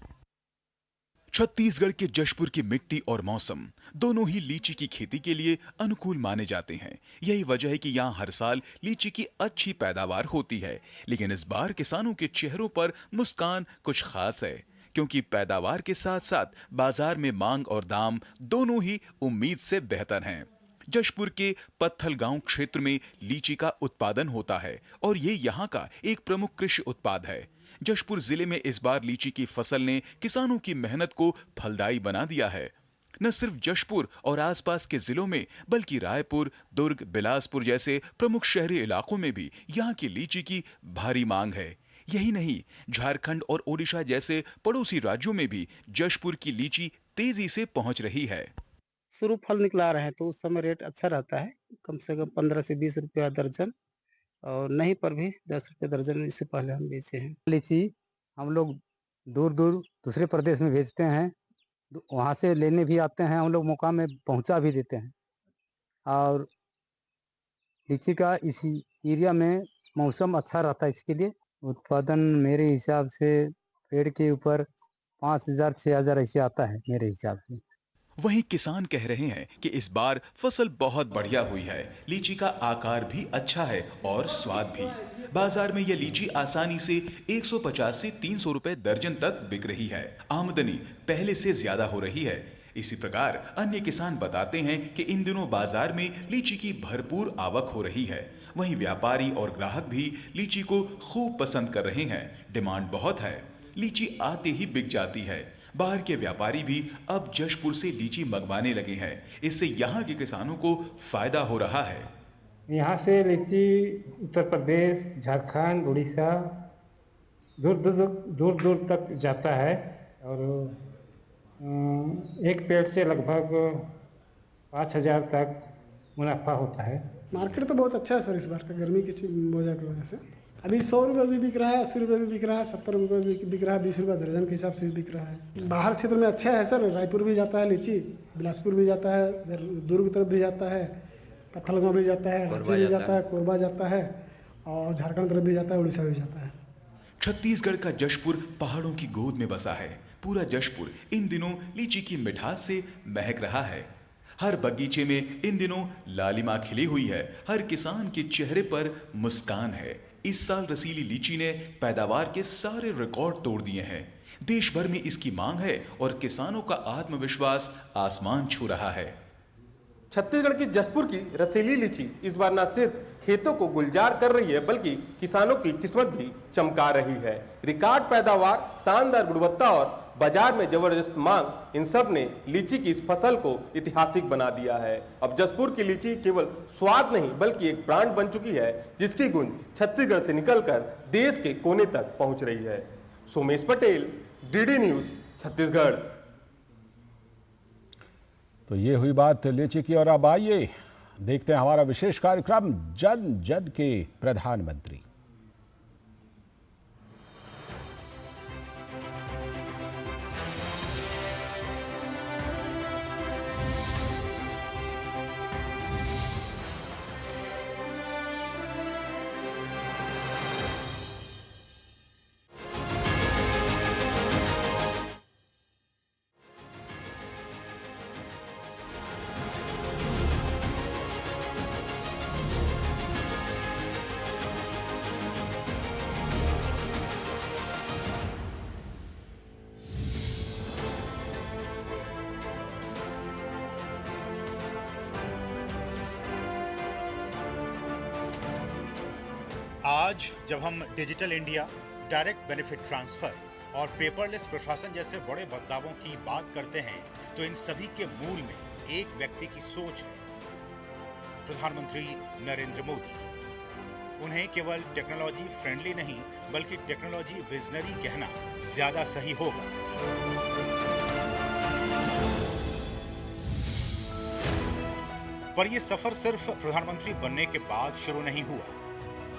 छत्तीसगढ़ के जशपुर की मिट्टी और मौसम दोनों ही लीची की खेती के लिए अनुकूल माने जाते हैं। यही वजह है कि यहाँ हर साल लीची की अच्छी पैदावार होती है। लेकिन इस बार किसानों के चेहरों पर मुस्कान कुछ खास है, क्योंकि पैदावार के साथ साथ बाजार में मांग और दाम दोनों ही उम्मीद से बेहतर हैं। जशपुर के पत्थल गांव क्षेत्र में लीची का उत्पादन होता है और ये यहाँ का एक प्रमुख कृषि उत्पाद है। जशपुर जिले में इस बार लीची की फसल ने किसानों की मेहनत को फलदायी बना दिया है। न सिर्फ जशपुर और आसपास के जिलों में, बल्कि रायपुर, दुर्ग, बिलासपुर जैसे प्रमुख शहरी इलाकों में भी यहाँ की लीची की भारी मांग है। यही नहीं, झारखंड और ओडिशा जैसे पड़ोसी राज्यों में भी जशपुर की लीची तेजी से पहुंच रही है। शुरू फल निकला रहे हैं तो उस समय रेट अच्छा रहता है, कम से कम 15 से 20 रुपया दर्जन, और नहीं पर भी 10 रुपये दर्जन इससे पहले हम बेचे हैं। लीची हम लोग दूर दूर दूसरे प्रदेश में भेजते हैं, वहाँ से लेने भी आते हैं, हम लोग मौका में पहुँचा भी देते हैं। और लीची का इसी एरिया में मौसम अच्छा रहता है, इसके लिए उत्पादन मेरे हिसाब से पेड़ के ऊपर 5,000 6,000 ऐसे आता है मेरे हिसाब से। वहीं किसान कह रहे हैं कि इस बार फसल बहुत बढ़िया हुई है। लीची का आकार भी अच्छा है और स्वाद भी। बाजार में यह लीची आसानी से 150 से 300 रुपए दर्जन तक बिक रही है। आमदनी पहले से ज्यादा हो रही है। इसी प्रकार अन्य किसान बताते हैं कि इन दिनों बाजार में लीची की भरपूर आवक हो रही है। वहीं व्यापारी और ग्राहक भी लीची को खूब पसंद कर रहे हैं। डिमांड बहुत है, लीची आते ही बिक जाती है। बाहर के व्यापारी भी अब जशपुर से लीची मंगवाने लगे हैं। इससे यहाँ के किसानों को फायदा हो रहा है। यहाँ से लीची उत्तर प्रदेश, झारखंड, उड़ीसा दूर दूर तक जाता है और एक पेड़ से लगभग 5,000 तक मुनाफा होता है। मार्केट तो बहुत अच्छा है सर इस बार का, गर्मी की वजह की वजह से। अभी 100 रुपये भी बिक रहा है, 80 रुपये भी बिक रहा है, 70 रुपये भी बिक रहा है, 20 रुपये दर्जन के हिसाब से भी बिक रहा है। बाहर क्षेत्र में अच्छा है सर, रायपुर भी जाता है लीची, बिलासपुर भी जाता है, दुर्ग की तरफ भी जाता है, पत्थलगांव भी जाता है, रांची भी जाता है, कोरबा जाता है और झारखंड तरफ भी जाता है, उड़ीसा भी जाता है। छत्तीसगढ़ का जशपुर पहाड़ों की गोद में बसा है। पूरा जशपुर इन दिनों लीची की मिठास से महक रहा है। हर बगीचे में इन दिनों लालिमा खिली हुई है। हर किसान के चेहरे पर मुस्कान है। इस साल रसीली लीची ने पैदावार के सारे रिकॉर्ड तोड़ दिए हैं। देश भर में इसकी मांग है और किसानों का आत्मविश्वास आसमान छू रहा है। छत्तीसगढ़ की जशपुर की रसीली लीची इस बार न सिर्फ खेतों को गुलजार कर रही है बल्कि किसानों की किस्मत भी चमका रही है। रिकॉर्ड पैदावार, शानदार गुणवत्ता और बाजार में जबरदस्त मांग, इन सब ने लीची की इस फसल को ऐतिहासिक बना दिया है। अब जशपुर की लीची केवल स्वाद नहीं बल्कि एक ब्रांड बन चुकी है जिसकी गूंज छत्तीसगढ़ से निकलकर देश के कोने तक पहुंच रही है। Somesh Patel, DD news, Chhattisgarh. तो ये हुई बात लीची की, और अब आइए देखते हैं हमारा विशेष कार्यक्रम जन जन के प्रधानमंत्री। आज जब हम digital India, direct benefit transfer और पेपरलेस प्रशासन जैसे बड़े बदलावों की बात करते हैं तो इन सभी के मूल में एक व्यक्ति की सोच है, प्रधानमंत्री नरेंद्र मोदी। उन्हें केवल टेक्नोलॉजी फ्रेंडली नहीं बल्कि टेक्नोलॉजी विजनरी कहना ज्यादा सही होगा। पर यह सफर सिर्फ प्रधानमंत्री बनने के बाद शुरू नहीं हुआ।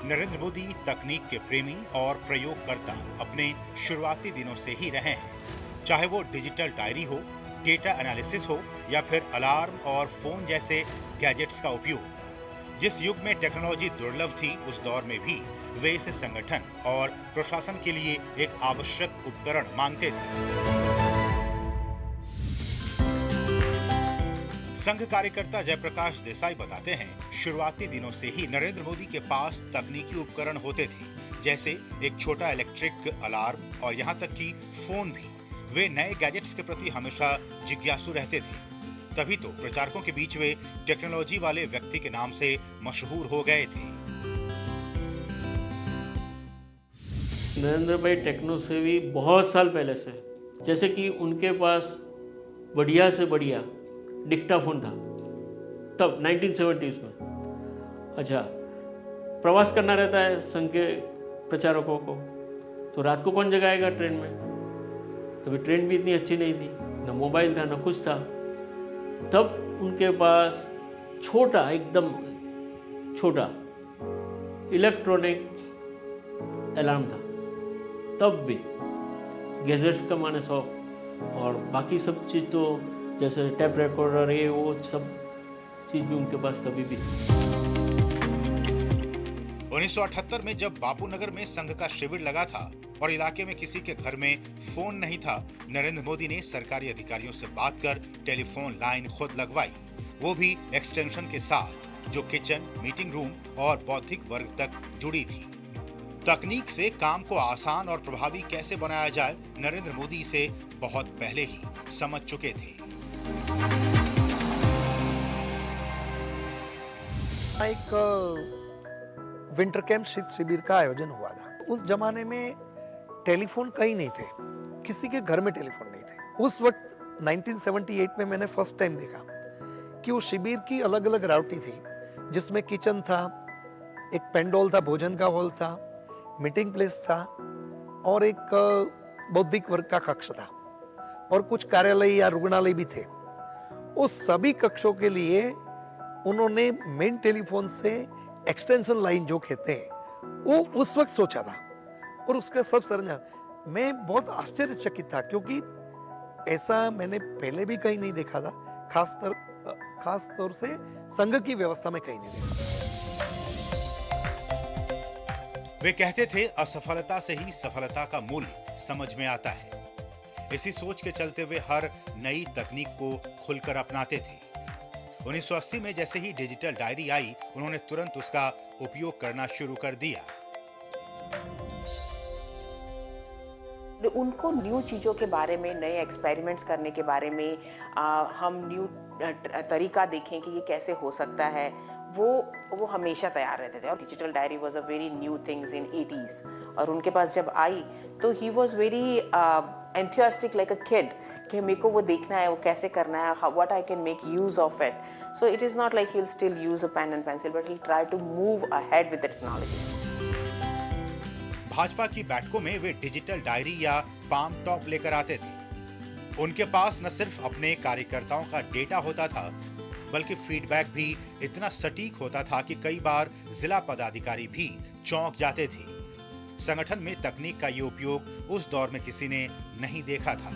नरेंद्र मोदी तकनीक के प्रेमी और प्रयोगकर्ता अपने शुरुआती दिनों से ही रहे हैं। चाहे वो डिजिटल डायरी हो, डेटा एनालिसिस हो या फिर अलार्म और फोन जैसे गैजेट्स का उपयोग। जिस युग में टेक्नोलॉजी दुर्लभ थी उस दौर में भी वे इसे संगठन और प्रशासन के लिए एक आवश्यक उपकरण मानते थे। संघ कार्यकर्ता जयप्रकाश देसाई बताते हैं, शुरुआती दिनों से ही नरेंद्र मोदी के पास तकनीकी उपकरण होते थे, जैसे एक छोटा इलेक्ट्रिक अलार्म और यहाँ तक कि फोन भी। वे नए गैजेट्स के प्रति हमेशा जिज्ञासु रहते थे। तभी तो प्रचारकों के बीच वे टेक्नोलॉजी वाले व्यक्ति के नाम से मशहूर हो गए थे। नरेंद्र भाई टेक्नो सेवी बहुत साल पहले से, जैसे कि उनके पास बढ़िया से बढ़िया डिक्टाफोन था तब 1970s में। अच्छा, प्रवास करना रहता है संघ के प्रचारकों को, तो रात को कौन जगाएगा ट्रेन में? तभी ट्रेन भी इतनी अच्छी नहीं थी, न मोबाइल था न कुछ था। तब उनके पास छोटा, एकदम छोटा इलेक्ट्रॉनिक अलार्म था। तब भी गैजेट्स का माने शौक, और बाकी सब चीज़ तो जैसे टैप रिकॉर्डर, ये वो सब चीज़ भी उनके पास तभी भी। 1978 में जब बापू नगर में संघ का शिविर लगा था और इलाके में किसी के घर में फोन नहीं था, नरेंद्र मोदी ने सरकारी अधिकारियों से बात कर टेलीफोन लाइन खुद लगवाई, वो भी एक्सटेंशन के साथ, जो किचन, मीटिंग रूम और बौद्धिक वर्ग तक जुड़ी थी। तकनीक से काम को आसान और प्रभावी कैसे बनाया जाए, नरेंद्र मोदी इसे बहुत पहले ही समझ चुके थे। एक विंटर कैंप शिविर का आयोजन हुआ था। उस जमाने में टेलीफोन कहीं नहीं थे, किसी के घर में टेलीफोन नहीं थे। उस वक्त 1978 में मैंने फर्स्ट टाइम देखा कि वो शिविर की अलग अलग राउटी थी, जिसमें किचन था, एक पेंडोल था, भोजन का हॉल था, मीटिंग प्लेस था और एक बौद्धिक वर्ग का कक्ष था और कुछ कार्यालय या रुग्णालय भी थे। उस सभी कक्षों के लिए उन्होंने मेन टेलीफोन से एक्सटेंशन लाइन जो कहते हैं वो उस वक्त सोचा था और उसका सब सरंजाम। मैं बहुत आश्चर्यचकित था क्योंकि ऐसा मैंने पहले भी कहीं नहीं देखा था, खास तौर से संघ की व्यवस्था में कहीं नहीं देखा। वे कहते थे असफलता से ही सफलता का मूल्य समझ में आता है। इसी सोच के चलते वे हर नई तकनीक को खुलकर अपनाते थे। 1980 में जैसे ही डिजिटल डायरी आई, उन्होंने तुरंत उसका उपयोग करना शुरू कर दिया। उनको न्यू चीज़ों के बारे में, नए एक्सपेरिमेंट्स करने के बारे में, हम न्यू तरीका देखें कि ये कैसे हो सकता है, वो हमेशा तैयार रहते थे। और digital diary was a very new things in 80s, और उनके पास जब आई तो he was very enthusiastic like a kid कि मेरे को वो देखना है, वो कैसे करना है, what I can make use of it. So it is not like he will still use a pen and pencil, but he will try to move ahead with the technology. Bhajpa की बैठकों में वे डिजिटल डायरी या palm top लेकर आते थे। उनके पास न सिर्फ अपने कार्यकर्ताओं का डेटा होता था, बल्कि फीडबैक भी इतना सटीक होता था कि कई बार जिला पदाधिकारी भी चौंक जाते थे। संगठन में तकनीक का ये उपयोग उस दौर में किसी ने नहीं देखा था।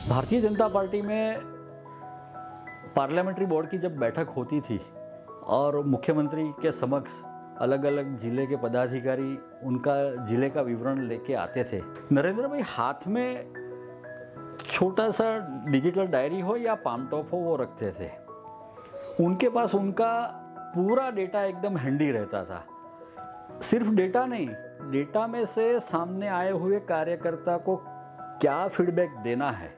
भारतीय जनता पार्टी में पार्लियामेंट्री बोर्ड की जब बैठक होती थी और मुख्यमंत्री के समक्ष अलग अलग जिले के पदाधिकारी उनका जिले का विवरण लेके आते थे, नरेंद्र भाई हाथ में छोटा सा डिजिटल डायरी हो या पाम टॉप हो वो रखते थे। उनके पास उनका पूरा डेटा एकदम हैंडी रहता था। सिर्फ डेटा नहीं, डेटा में से सामने आए हुए कार्यकर्ता को क्या फीडबैक देना है।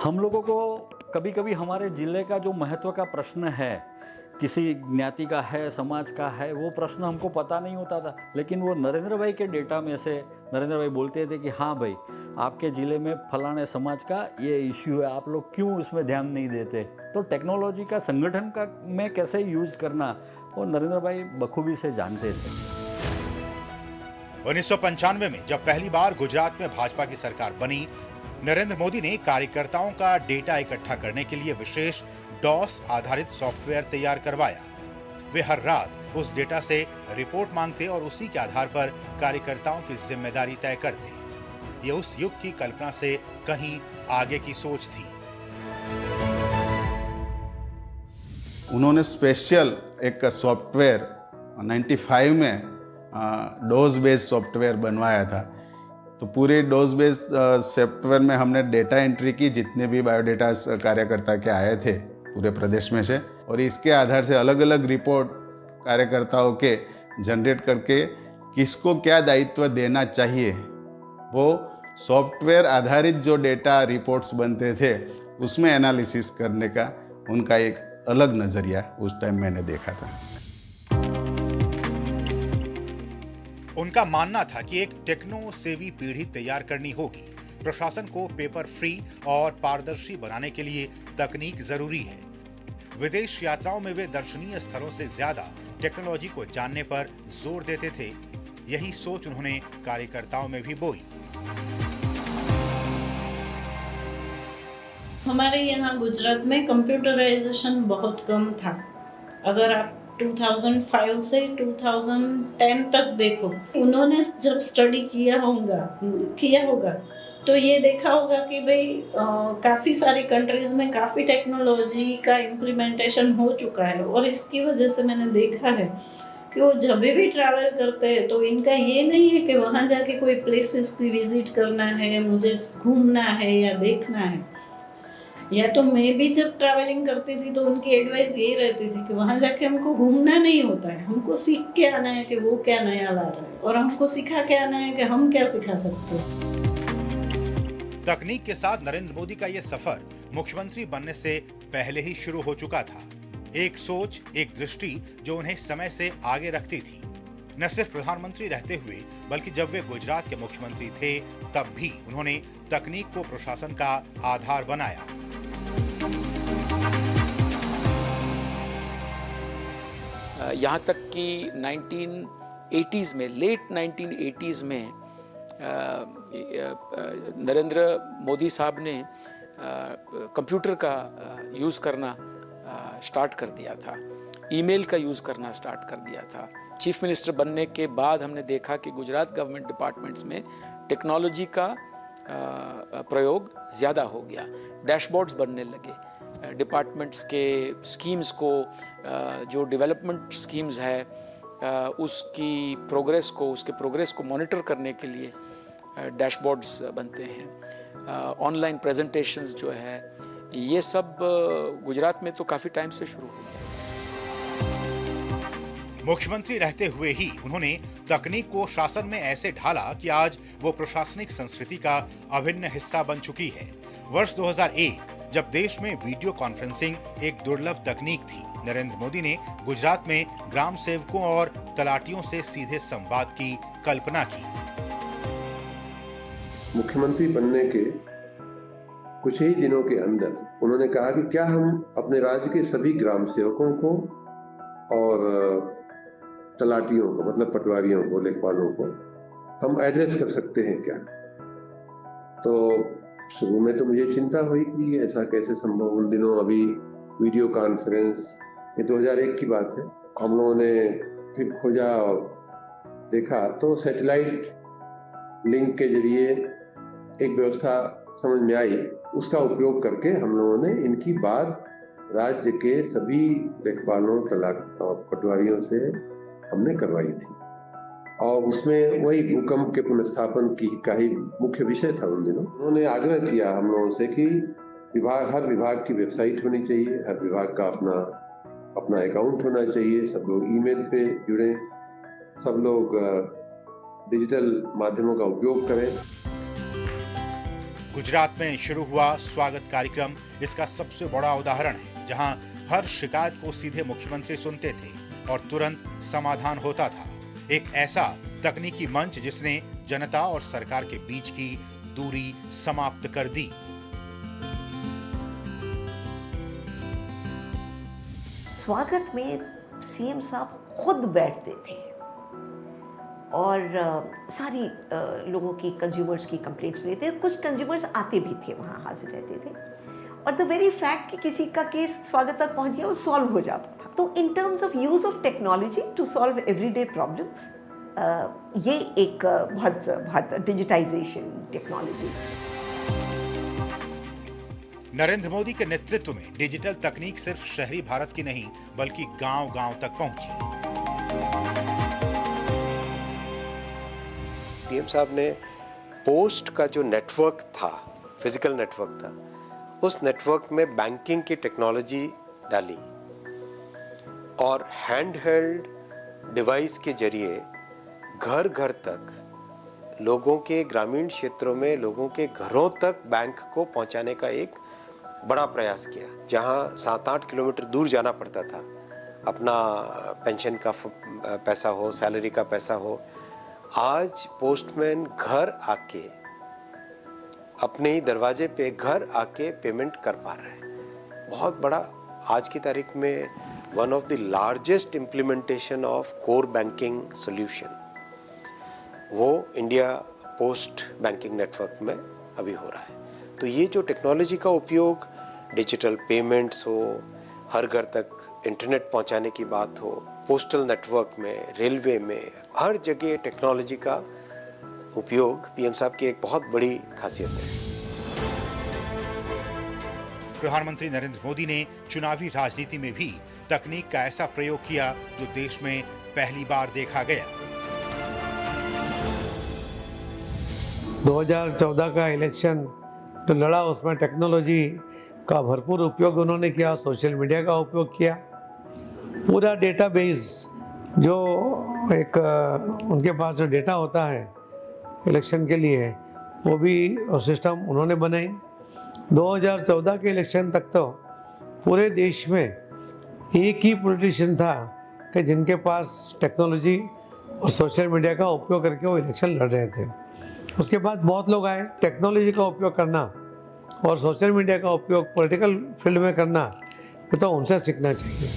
हम लोगों को कभी कभी हमारे जिले का जो महत्व का प्रश्न है, किसी ज्ञाति का है, समाज का है, वो प्रश्न हमको पता नहीं होता था, लेकिन वो नरेंद्र भाई के डेटा में से नरेंद्र भाई बोलते थे कि हाँ भाई, आपके ज़िले में फलाने समाज का ये इश्यू है, आप लोग क्यों उसमें ध्यान नहीं देते। तो टेक्नोलॉजी का संगठन का में कैसे यूज़ करना वो नरेंद्र भाई बखूबी से जानते थे। 1995 में जब पहली बार गुजरात में भाजपा की सरकार बनी, नरेंद्र मोदी ने कार्यकर्ताओं का डेटा इकट्ठा करने के लिए विशेष डॉस आधारित सॉफ्टवेयर तैयार करवाया। वे हर रात उस डेटा से रिपोर्ट मांगते और उसी के आधार पर कार्यकर्ताओं की जिम्मेदारी तय करते। ये उस युग की कल्पना से कहीं आगे की सोच थी। उन्होंने स्पेशल एक सॉफ्टवेयर 95 में डोज बेस्ड सॉफ्टवेयर बनवाया था। तो पूरे डोज बेस्ड सॉफ्टवेयर में हमने डेटा एंट्री की, जितने भी बायोडेटा कार्यकर्ता के आए थे पूरे प्रदेश में से, और इसके आधार से अलग अलग रिपोर्ट कार्यकर्ताओं के जनरेट करके किसको क्या दायित्व देना चाहिए, वो सॉफ्टवेयर आधारित जो डेटा रिपोर्ट्स बनते थे उसमें एनालिसिस करने का उनका एक अलग नज़रिया उस टाइम मैंने देखा था। उनका मानना था कि एक टेक्नो सेवी पीढ़ी तैयार करनी होगी। प्रशासन को पेपर फ्री और पारदर्शी बनाने के लिए तकनीक जरूरी है। विदेश यात्राओं में वे दर्शनीय स्थलों से ज्यादा टेक्नोलॉजी को जानने पर जोर देते थे। यही सोच उन्होंने कार्यकर्ताओं में भी बोई। हमारे यहाँ गुजरात में कंप्यूटराइजेशन बहुत कम था। अगर आप 2005 से 2010 तक देखो, उन्होंने जब स्टडी किया होगा तो ये देखा होगा कि भाई काफ़ी सारी कंट्रीज़ में काफ़ी टेक्नोलॉजी का इम्प्लीमेंटेशन हो चुका है। और इसकी वजह से मैंने देखा है कि वो जब भी ट्रैवल करते हैं तो इनका ये नहीं है कि वहाँ जाके कोई प्लेसेस की विज़िट करना है, मुझे घूमना है या देखना है। या तो मैं भी जब ट्रैवलिंग करती थी तो उनकी एडवाइस यही रहती थी कि वहाँ जाके हमको घूमना नहीं होता है, हमको सीख के आना है कि वो क्या नया ला रहा है, और हमको सिखा के आना है कि हम क्या सिखा सकते हैं। तकनीक के साथ नरेंद्र मोदी का ये सफर मुख्यमंत्री बनने से पहले ही शुरू हो चुका था। एक सोच, एक दृष्टि जो उन्हें समय से आगे रखती थी। न सिर्फ प्रधानमंत्री रहते हुए बल्कि जब वे गुजरात के मुख्यमंत्री थे तब भी उन्होंने तकनीक को प्रशासन का आधार बनाया। यहाँ तक कि 1980s में, लेट 1980s में नरेंद्र मोदी साहब ने कंप्यूटर का यूज़ करना स्टार्ट कर दिया था, ईमेल का यूज़ करना स्टार्ट कर दिया था। चीफ मिनिस्टर बनने के बाद हमने देखा कि गुजरात गवर्नमेंट डिपार्टमेंट्स में टेक्नोलॉजी का प्रयोग ज़्यादा हो गया, डैशबोर्ड्स बनने लगे, डिपार्टमेंट्स के स्कीम्स को, जो डेवलपमेंट स्कीम्स है उसकी उसके प्रोग्रेस को मॉनिटर करने के लिए डैशबोर्ड्स बनते हैं, ऑनलाइन प्रेजेंटेशंस जो है, ये सब गुजरात में तो काफ़ी टाइम से शुरू हुई है। मुख्यमंत्री रहते हुए ही उन्होंने तकनीक को शासन में ऐसे ढाला कि आज वो प्रशासनिक संस्कृति का अभिन्न हिस्सा बन चुकी है। वर्ष 2001 जब देश में वीडियो कॉन्फ्रेंसिंग एक दुर्लभ तकनीक थी, नरेंद्र मोदी ने गुजरात में ग्राम सेवकों और तलाटियों से सीधे संवाद की कल्पना की। मुख्यमंत्री बनने के कुछ ही दिनों के अंदर उन्होंने कहा कि क्या हम अपने राज्य के सभी ग्राम सेवकों को और तलाटियों को, मतलब पटवारियों को, लेखपालों को हम एड्रेस कर सकते हैं क्या। तो शुरू में तो मुझे चिंता हुई कि ऐसा कैसे संभव। उन दिनों अभी वीडियो कॉन्फ्रेंस, ये 2001 की बात है। हम लोगों ने फिर खोजा और देखा तो सैटेलाइट लिंक के जरिए एक व्यवस्था समझ में आई। उसका उपयोग करके हम लोगों ने इनकी बात राज्य के सभी लेखपालों, तलाट और पटवारियों से हमने करवाई थी। और उसमें वही भूकंप के पुनर्स्थापन का ही मुख्य विषय था उन दिनों। उन्होंने आग्रह किया हम लोगों से कि हर विभाग की वेबसाइट होनी चाहिए, हर विभाग का अपना अकाउंट होना चाहिए, सब लोग ईमेल पे जुड़े, सब लोग डिजिटल माध्यमों का उपयोग करें। गुजरात में शुरू हुआ स्वागत कार्यक्रम इसका सबसे बड़ा उदाहरण है, जहां हर शिकायत को सीधे मुख्यमंत्री सुनते थे और तुरंत समाधान होता था। एक ऐसा तकनीकी मंच जिसने जनता और सरकार के बीच की दूरी समाप्त कर दी। स्वागत में सीएम साहब खुद बैठते थे और सारी लोगों की, कंज्यूमर्स की कंप्लेंट्स लेते। कुछ कंज्यूमर्स आते भी थे, वहाँ हाजिर रहते थे, और द वेरी फैक्ट कि किसी का केस स्वागत तक पहुँच गया वो सॉल्व हो जाता था। तो in terms of use of technology to solve everyday problems, ये एक बहुत डिजिटाइजेशन टेक्नोलॉजी। नरेंद्र मोदी के नेतृत्व में डिजिटल तकनीक सिर्फ शहरी भारत की नहीं बल्कि गांव-गांव तक पहुंची। पीएम साहब ने पोस्ट का जो नेटवर्क था, फिजिकल नेटवर्क था, उस नेटवर्क में बैंकिंग की टेक्नोलॉजी डाली और हैंडहेल्ड डिवाइस के जरिए घर घर तक, लोगों के ग्रामीण क्षेत्रों में लोगों के घरों तक बैंक को पहुंचाने का एक बड़ा प्रयास किया। जहां 7-8 किलोमीटर दूर जाना पड़ता था, अपना पेंशन का पैसा हो, सैलरी का पैसा हो, आज पोस्टमैन घर आके, अपने ही दरवाजे पे घर आके पेमेंट कर पा रहे हैं। बहुत बड़ा, आज की तारीख में one of the largest implementation of core banking solution वो इंडिया पोस्ट बैंकिंग नेटवर्क में अभी हो रहा है। तो ये जो टेक्नोलॉजी का उपयोग, डिजिटल पेमेंट्स हो, हर घर तक इंटरनेट पहुंचाने की बात हो, पोस्टल नेटवर्क में, रेलवे में, हर जगह टेक्नोलॉजी का उपयोग पीएम साहब की एक बहुत बड़ी खासियत है। प्रधानमंत्री नरेंद्र मोदी ने चुनावी राजनीति में भी तकनीक का ऐसा प्रयोग किया जो देश में पहली बार देखा गया। 2014 का इलेक्शन जो लड़ा, उसमें टेक्नोलॉजी का भरपूर उपयोग उन्होंने किया, सोशल मीडिया का उपयोग किया। पूरा डेटाबेस जो एक उनके पास जो डेटा होता है इलेक्शन के लिए, वो भी सिस्टम उन्होंने बनाई। 2014 के इलेक्शन तक तो पूरे देश में एक ही पॉलिटिशियन था कि जिनके पास टेक्नोलॉजी और सोशल मीडिया का उपयोग करके वो इलेक्शन लड़ रहे थे। उसके बाद बहुत लोग आए। टेक्नोलॉजी का उपयोग करना और सोशल मीडिया का उपयोग पॉलिटिकल फील्ड में करना, ये तो उनसे सीखना चाहिए।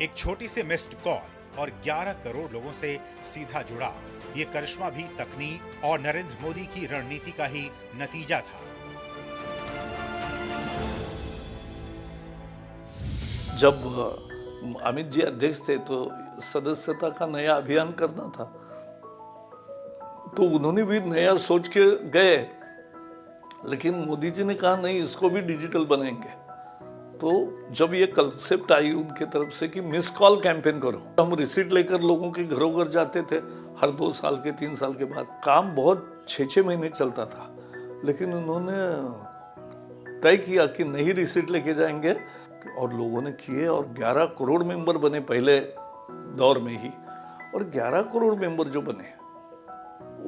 एक छोटी सी मिस्ड कॉल और 11 करोड़ लोगों से सीधा जुड़ा, ये करिश्मा भी तकनीक और नरेंद्र मोदी की रणनीति का ही नतीजा था। जब अमित जी अध्यक्ष थे तो सदस्यता का नया अभियान करना था, तो उन्होंने भी नया सोच के गए लेकिन मोदी जी ने कहा नहीं, इसको भी डिजिटल बनाएंगे। तो जब ये कंसेप्ट आई उनके तरफ से कि मिस कॉल कैंपेन करो, हम रिसीट लेकर लोगों के घरों घर जाते थे हर 2 साल के 3 साल के बाद। काम बहुत 6-6 महीने चलता था, लेकिन उन्होंने तय किया कि नहीं रिसीट लेके जाएंगे, और लोगों ने किए और 11 करोड़ मेंबर बने पहले दौर में ही। और 11 करोड़ मेंबर जो बने,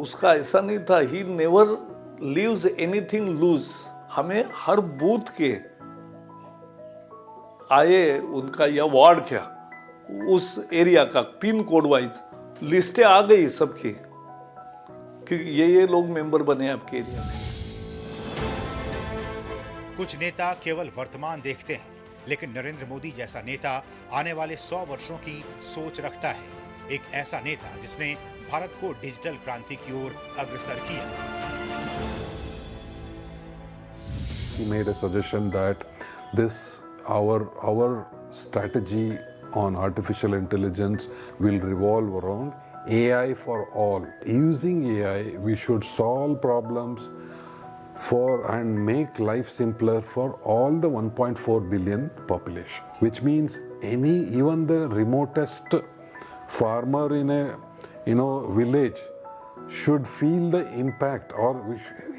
उसका ऐसा नहीं था, he never leaves anything loose. हमें हर बूथ के आए उनका या वार्ड क्या, उस एरिया का पिन कोड वाइज लिस्टें आ गई सबकी कि ये लोग मेंबर बने आपके एरिया में। कुछ नेता केवल वर्तमान देखते हैं, लेकिन नरेंद्र मोदी जैसा नेता आने वाले 100 वर्षों की सोच रखता है। एक ऐसा नेता जिसने भारत को डिजिटल क्रांति की ओर अग्रसर किया। He made a suggestion that our strategy on artificial intelligence will revolve around AI for all. Using AI, we should solve problems and make life simpler for all the 1.4 billion population, which means even the remotest farmer in a village should feel the impact, or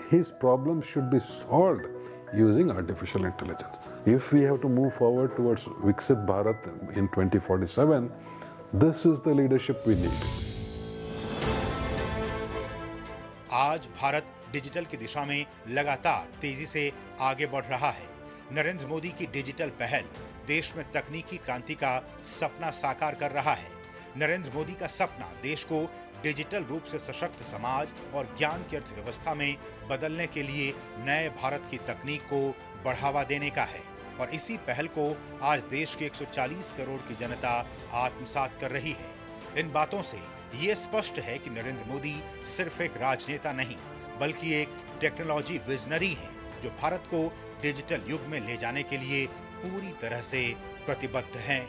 his problems should be solved using artificial intelligence. If we have to move forward towards Viksit Bharat in 2047, this is the leadership we need. आज Bharat digital की दिशा में लगातार तेजी से आगे बढ़ रहा है। नरेंद्र मोदी की डिजिटल पहल देश में तकनीकी क्रांति का सपना साकार कर रहा है। नरेंद्र मोदी का सपना देश को डिजिटल रूप से सशक्त समाज और ज्ञान की अर्थव्यवस्था में बदलने के लिए नए भारत की तकनीक को बढ़ावा देने का है, और इसी पहल को आज देश के 140 करोड़ की जनता आत्मसात कर रही है। इन बातों से ये स्पष्ट है कि नरेंद्र मोदी सिर्फ एक राजनेता नहीं, बल्कि एक टेक्नोलॉजी विजनरी है, जो भारत को डिजिटल युग में ले जाने के लिए पूरी तरह से प्रतिबद्ध हैं।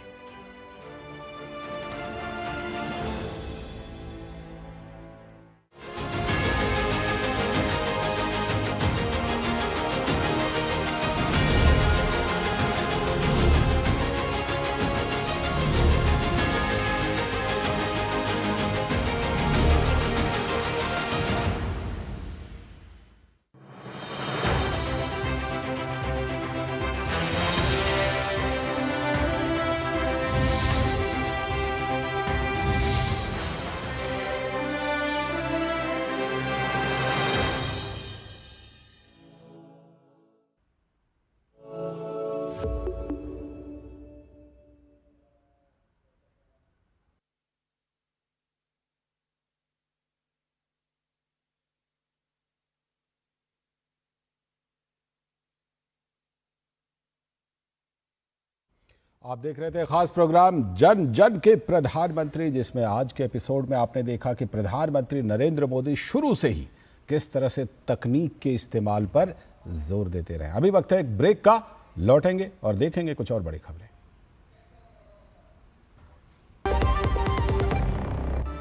आप देख रहे थे खास प्रोग्राम जन जन के प्रधानमंत्री, जिसमें आज के एपिसोड में आपने देखा कि प्रधानमंत्री नरेंद्र मोदी शुरू से ही किस तरह से तकनीक के इस्तेमाल पर जोर देते रहे। अभी वक्त है एक ब्रेक का, लौटेंगे और देखेंगे कुछ और बड़ी खबरें।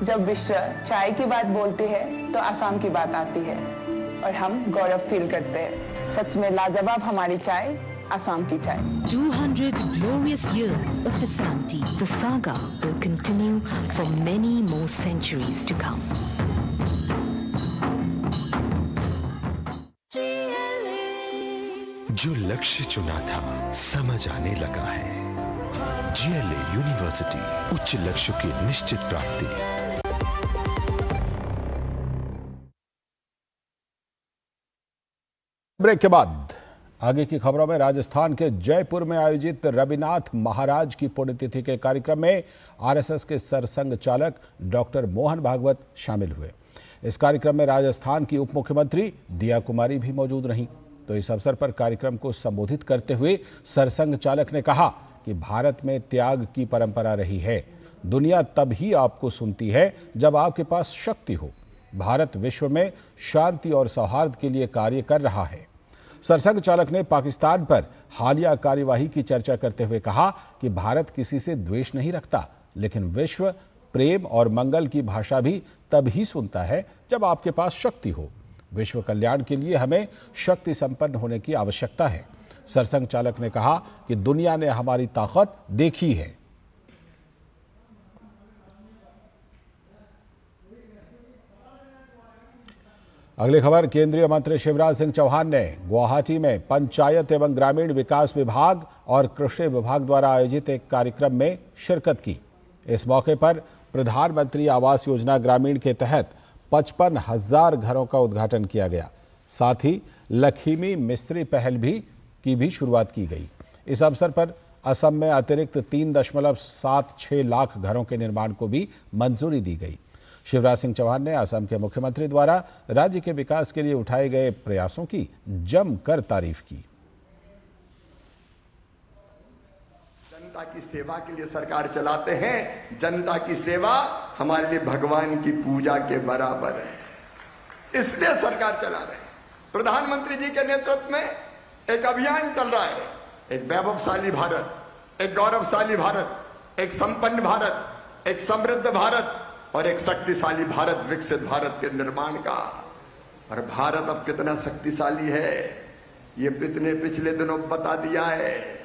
जब विश्व चाय की बात बोलती है तो आसाम की बात आती है और हम गौरव फील करते हैं। सच में लाजवाब हमारी चाय, आसाम की चाय। 200 glorious years of Assam tea. The saga will continue for many more centuries to come. जो लक्ष्य चुना था समझ आने लगा है। GLA यूनिवर्सिटी, उच्च लक्ष्य की निश्चित प्राप्ति। ब्रेक के बाद आगे की खबरों में राजस्थान के जयपुर में आयोजित रविनाथ महाराज की पुण्यतिथि के कार्यक्रम में आरएसएस के सरसंघ चालक डॉक्टर मोहन भागवत शामिल हुए। इस कार्यक्रम में राजस्थान की उप मुख्यमंत्री दिया कुमारी भी मौजूद रहीं। तो इस अवसर पर कार्यक्रम को संबोधित करते हुए सरसंघ चालक ने कहा कि भारत में त्याग की परंपरा रही है। दुनिया तब ही आपको सुनती है जब आपके पास शक्ति हो। भारत विश्व में शांति और सौहार्द के लिए कार्य कर रहा है। सरसंघ चालक ने पाकिस्तान पर हालिया कार्यवाही की चर्चा करते हुए कहा कि भारत किसी से द्वेष नहीं रखता, लेकिन विश्व प्रेम और मंगल की भाषा भी तब ही सुनता है जब आपके पास शक्ति हो। विश्व कल्याण के लिए हमें शक्ति संपन्न होने की आवश्यकता है। सरसंघ चालक ने कहा कि दुनिया ने हमारी ताकत देखी है। अगली खबर, केंद्रीय मंत्री शिवराज सिंह चौहान ने गुवाहाटी में पंचायत एवं ग्रामीण विकास विभाग और कृषि विभाग द्वारा आयोजित एक कार्यक्रम में शिरकत की। इस मौके पर प्रधानमंत्री आवास योजना ग्रामीण के तहत 55,000 घरों का उद्घाटन किया गया। साथ ही लखीमी मिस्त्री पहल की भी शुरुआत की गई। इस अवसर पर असम में अतिरिक्त 3.76 लाख घरों के निर्माण को भी मंजूरी दी गई। शिवराज सिंह चौहान ने असम के मुख्यमंत्री द्वारा राज्य के विकास के लिए उठाए गए प्रयासों की जमकर तारीफ की। जनता की सेवा के लिए सरकार चलाते हैं। जनता की सेवा हमारे लिए भगवान की पूजा के बराबर है, इसलिए सरकार चला रहे हैं। प्रधानमंत्री जी के नेतृत्व में एक अभियान चल रहा है, एक वैभवशाली भारत, एक गौरवशाली भारत, एक संपन्न भारत, एक समृद्ध भारत और एक शक्तिशाली भारत, विकसित भारत के निर्माण का। और भारत अब कितना शक्तिशाली है ये पिछले दिनों बता दिया है।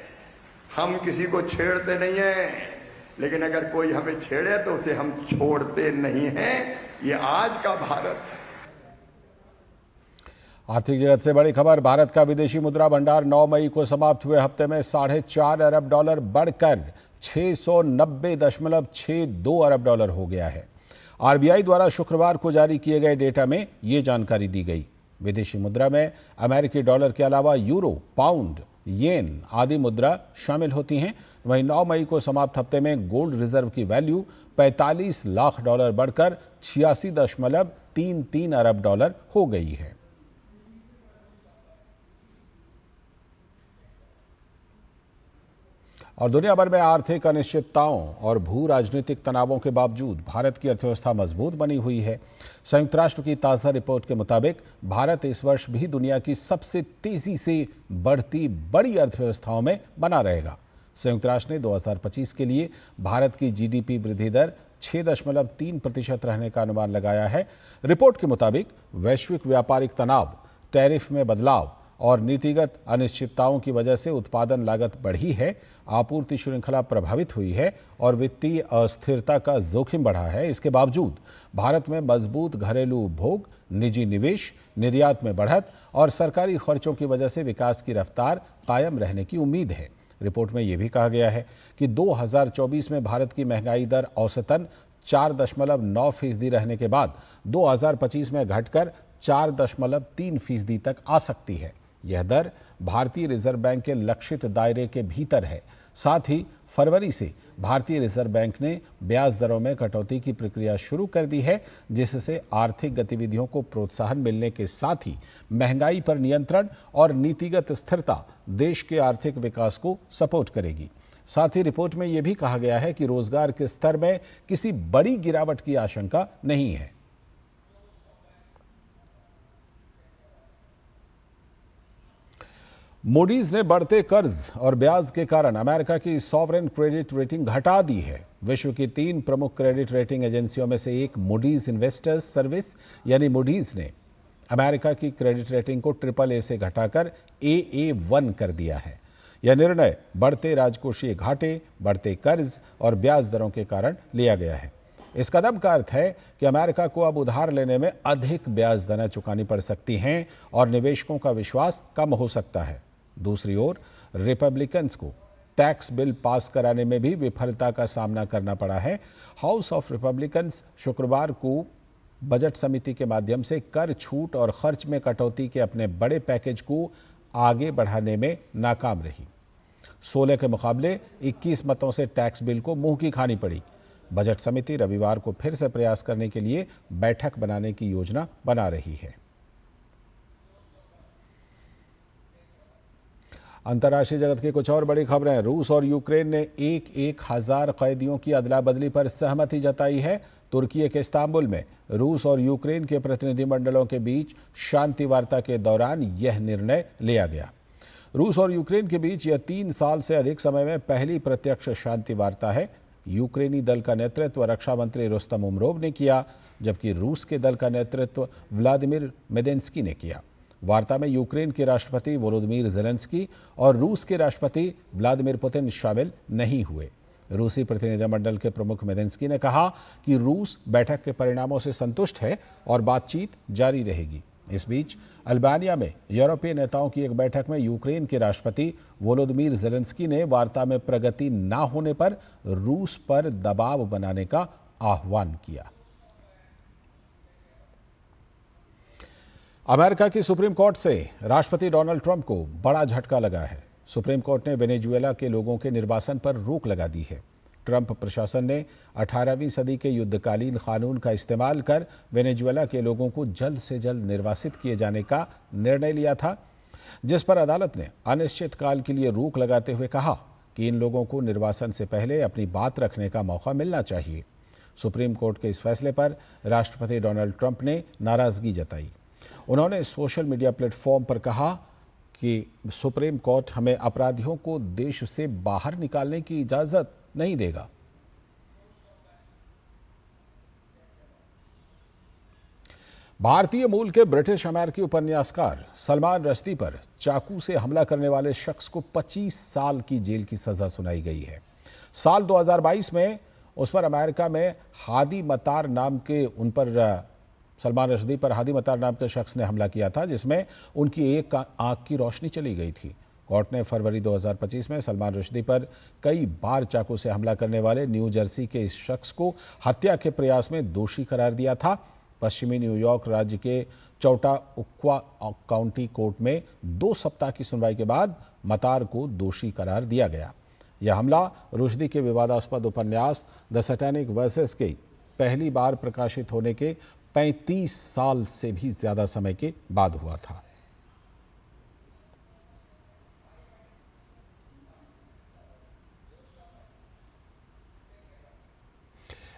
हम किसी को छेड़ते नहीं हैं, लेकिन अगर कोई हमें छेड़े तो उसे हम छोड़ते नहीं हैं। ये आज का भारत है। आर्थिक जगत से बड़ी खबर, भारत का विदेशी मुद्रा भंडार 9 मई को समाप्त हुए हफ्ते में $4.5 अरब बढ़कर 690.62 अरब डॉलर हो गया है। आरबीआई द्वारा शुक्रवार को जारी किए गए डेटा में ये जानकारी दी गई। विदेशी मुद्रा में अमेरिकी डॉलर के अलावा यूरो, पाउंड, येन आदि मुद्रा शामिल होती हैं। वहीं 9 मई को समाप्त हफ्ते में गोल्ड रिजर्व की वैल्यू $45 लाख बढ़कर 86.33 अरब डॉलर हो गई है। और दुनिया भर में आर्थिक अनिश्चितताओं और भू राजनीतिक तनावों के बावजूद भारत की अर्थव्यवस्था मजबूत बनी हुई है। संयुक्त राष्ट्र की ताज़ा रिपोर्ट के मुताबिक भारत इस वर्ष भी दुनिया की सबसे तेजी से बढ़ती बड़ी अर्थव्यवस्थाओं में बना रहेगा। संयुक्त राष्ट्र ने 2025 के लिए भारत की जीडीपी वृद्धि दर 6.3% रहने का अनुमान लगाया है। रिपोर्ट के मुताबिक वैश्विक व्यापारिक तनाव, टैरिफ में बदलाव और नीतिगत अनिश्चितताओं की वजह से उत्पादन लागत बढ़ी है, आपूर्ति श्रृंखला प्रभावित हुई है और वित्तीय अस्थिरता का जोखिम बढ़ा है। इसके बावजूद भारत में मजबूत घरेलू उपभोग, निजी निवेश, निर्यात में बढ़त और सरकारी खर्चों की वजह से विकास की रफ्तार कायम रहने की उम्मीद है। रिपोर्ट में यह भी कहा गया है कि 2024 में भारत की महंगाई दर औसतन 4.9% रहने के बाद 2025 में घटकर 4.3% तक आ सकती है। यह दर भारतीय रिजर्व बैंक के लक्षित दायरे के भीतर है। साथ ही फरवरी से भारतीय रिजर्व बैंक ने ब्याज दरों में कटौती की प्रक्रिया शुरू कर दी है, जिससे आर्थिक गतिविधियों को प्रोत्साहन मिलने के साथ ही महंगाई पर नियंत्रण और नीतिगत स्थिरता देश के आर्थिक विकास को सपोर्ट करेगी। साथ ही रिपोर्ट में यह भी कहा गया है कि रोजगार के स्तर में किसी बड़ी गिरावट की आशंका नहीं है। मूडीज ने बढ़ते कर्ज और ब्याज के कारण अमेरिका की सॉवरेन क्रेडिट रेटिंग घटा दी है। विश्व की 3 प्रमुख क्रेडिट रेटिंग एजेंसियों में से एक मूडीज इन्वेस्टर्स सर्विस यानी मूडीज ने अमेरिका की क्रेडिट रेटिंग को AAA से घटाकर AA1 कर दिया है। यह निर्णय बढ़ते राजकोषीय घाटे, बढ़ते कर्ज और ब्याज दरों के कारण लिया गया है। इस कदम का अर्थ है कि अमेरिका को अब उधार लेने में अधिक ब्याज दरें चुकानी पड़ सकती हैं और निवेशकों का विश्वास कम हो सकता है। दूसरी ओर रिपब्लिकन्स को टैक्स बिल पास कराने में भी विफलता का सामना करना पड़ा है। हाउस ऑफ रिपब्लिकन्स शुक्रवार को बजट समिति के माध्यम से कर छूट और खर्च में कटौती के अपने बड़े पैकेज को आगे बढ़ाने में नाकाम रही। 16 के मुकाबले 21 मतों से टैक्स बिल को मुंह की खानी पड़ी। बजट समिति रविवार को फिर से प्रयास करने के लिए बैठक बनाने की योजना बना रही है। अंतर्राष्ट्रीय जगत की कुछ और बड़ी खबरें। रूस और यूक्रेन ने 1,000 कैदियों की अदला बदली पर सहमति जताई है। तुर्की के इस्तांबुल में रूस और यूक्रेन के प्रतिनिधिमंडलों के बीच शांति वार्ता के दौरान यह निर्णय लिया गया। रूस और यूक्रेन के बीच यह 3 साल से अधिक समय में पहली प्रत्यक्ष शांति वार्ता है। यूक्रेनी दल का नेतृत्व रक्षा मंत्री रुस्तम उमरोव ने किया। जबकि रूस के दल का नेतृत्व व्लादिमीर मेदेंस्की ने किया। वार्ता में यूक्रेन के राष्ट्रपति वोलोदिमीर ज़ेलेंस्की और रूस के राष्ट्रपति व्लादिमीर पुतिन शामिल नहीं हुए। रूसी प्रतिनिधिमंडल के प्रमुख मेदेंस्की ने कहा कि रूस बैठक के परिणामों से संतुष्ट है और बातचीत जारी रहेगी। इस बीच अल्बानिया में यूरोपीय नेताओं की एक बैठक में यूक्रेन के राष्ट्रपति वोलोदिमीर ज़ेलेंस्की ने वार्ता में प्रगति न होने पर रूस पर दबाव बनाने का आह्वान किया। अमेरिका की सुप्रीम कोर्ट से राष्ट्रपति डोनाल्ड ट्रंप को बड़ा झटका लगा है। सुप्रीम कोर्ट ने वेनेजुएला के लोगों के निर्वासन पर रोक लगा दी है। ट्रंप प्रशासन ने 18वीं सदी के युद्धकालीन कानून का इस्तेमाल कर वेनेजुएला के लोगों को जल्द से जल्द निर्वासित किए जाने का निर्णय लिया था, जिस पर अदालत ने अनिश्चित काल के लिए रोक लगाते हुए कहा कि इन लोगों को निर्वासन से पहले अपनी बात रखने का मौका मिलना चाहिए। सुप्रीम कोर्ट के इस फैसले पर राष्ट्रपति डोनाल्ड ट्रंप ने नाराजगी जताई। उन्होंने सोशल मीडिया प्लेटफॉर्म पर कहा कि सुप्रीम कोर्ट हमें अपराधियों को देश से बाहर निकालने की इजाजत नहीं देगा। भारतीय मूल के ब्रिटिश अमेरिकी उपन्यासकार सलमान रश्दी पर चाकू से हमला करने वाले शख्स को 25 साल की जेल की सजा सुनाई गई है। साल 2022 में उस पर अमेरिका में हादी मतार नाम के सलमान रश्दी पर हादी मतार नाम के शख्स ने हमला किया था, जिसमें उनकी एक आंख की रोशनी चली गई थी। कोर्ट ने फरवरी 2025 में सलमान रश्दी पर कई बार चाकू से हमला करने वाले न्यू जर्सी के इस शख्स को हत्या के प्रयास में दोषी करार दिया था। पश्चिमी न्यूयॉर्क राज्य के चौटाउक्वा काउंटी कोर्ट में 2 सप्ताह की सुनवाई के बाद मतार को दोषी करार दिया गया। यह हमला रश्दी के विवादास्पद उपन्यास द सैटेनिक वर्सेस के पहली बार प्रकाशित होने के 35 साल से भी ज्यादा समय के बाद हुआ था।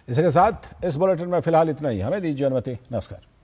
इसके साथ इस बुलेटिन में फिलहाल इतना ही। हमें दीजिए अनुमति। नमस्कार।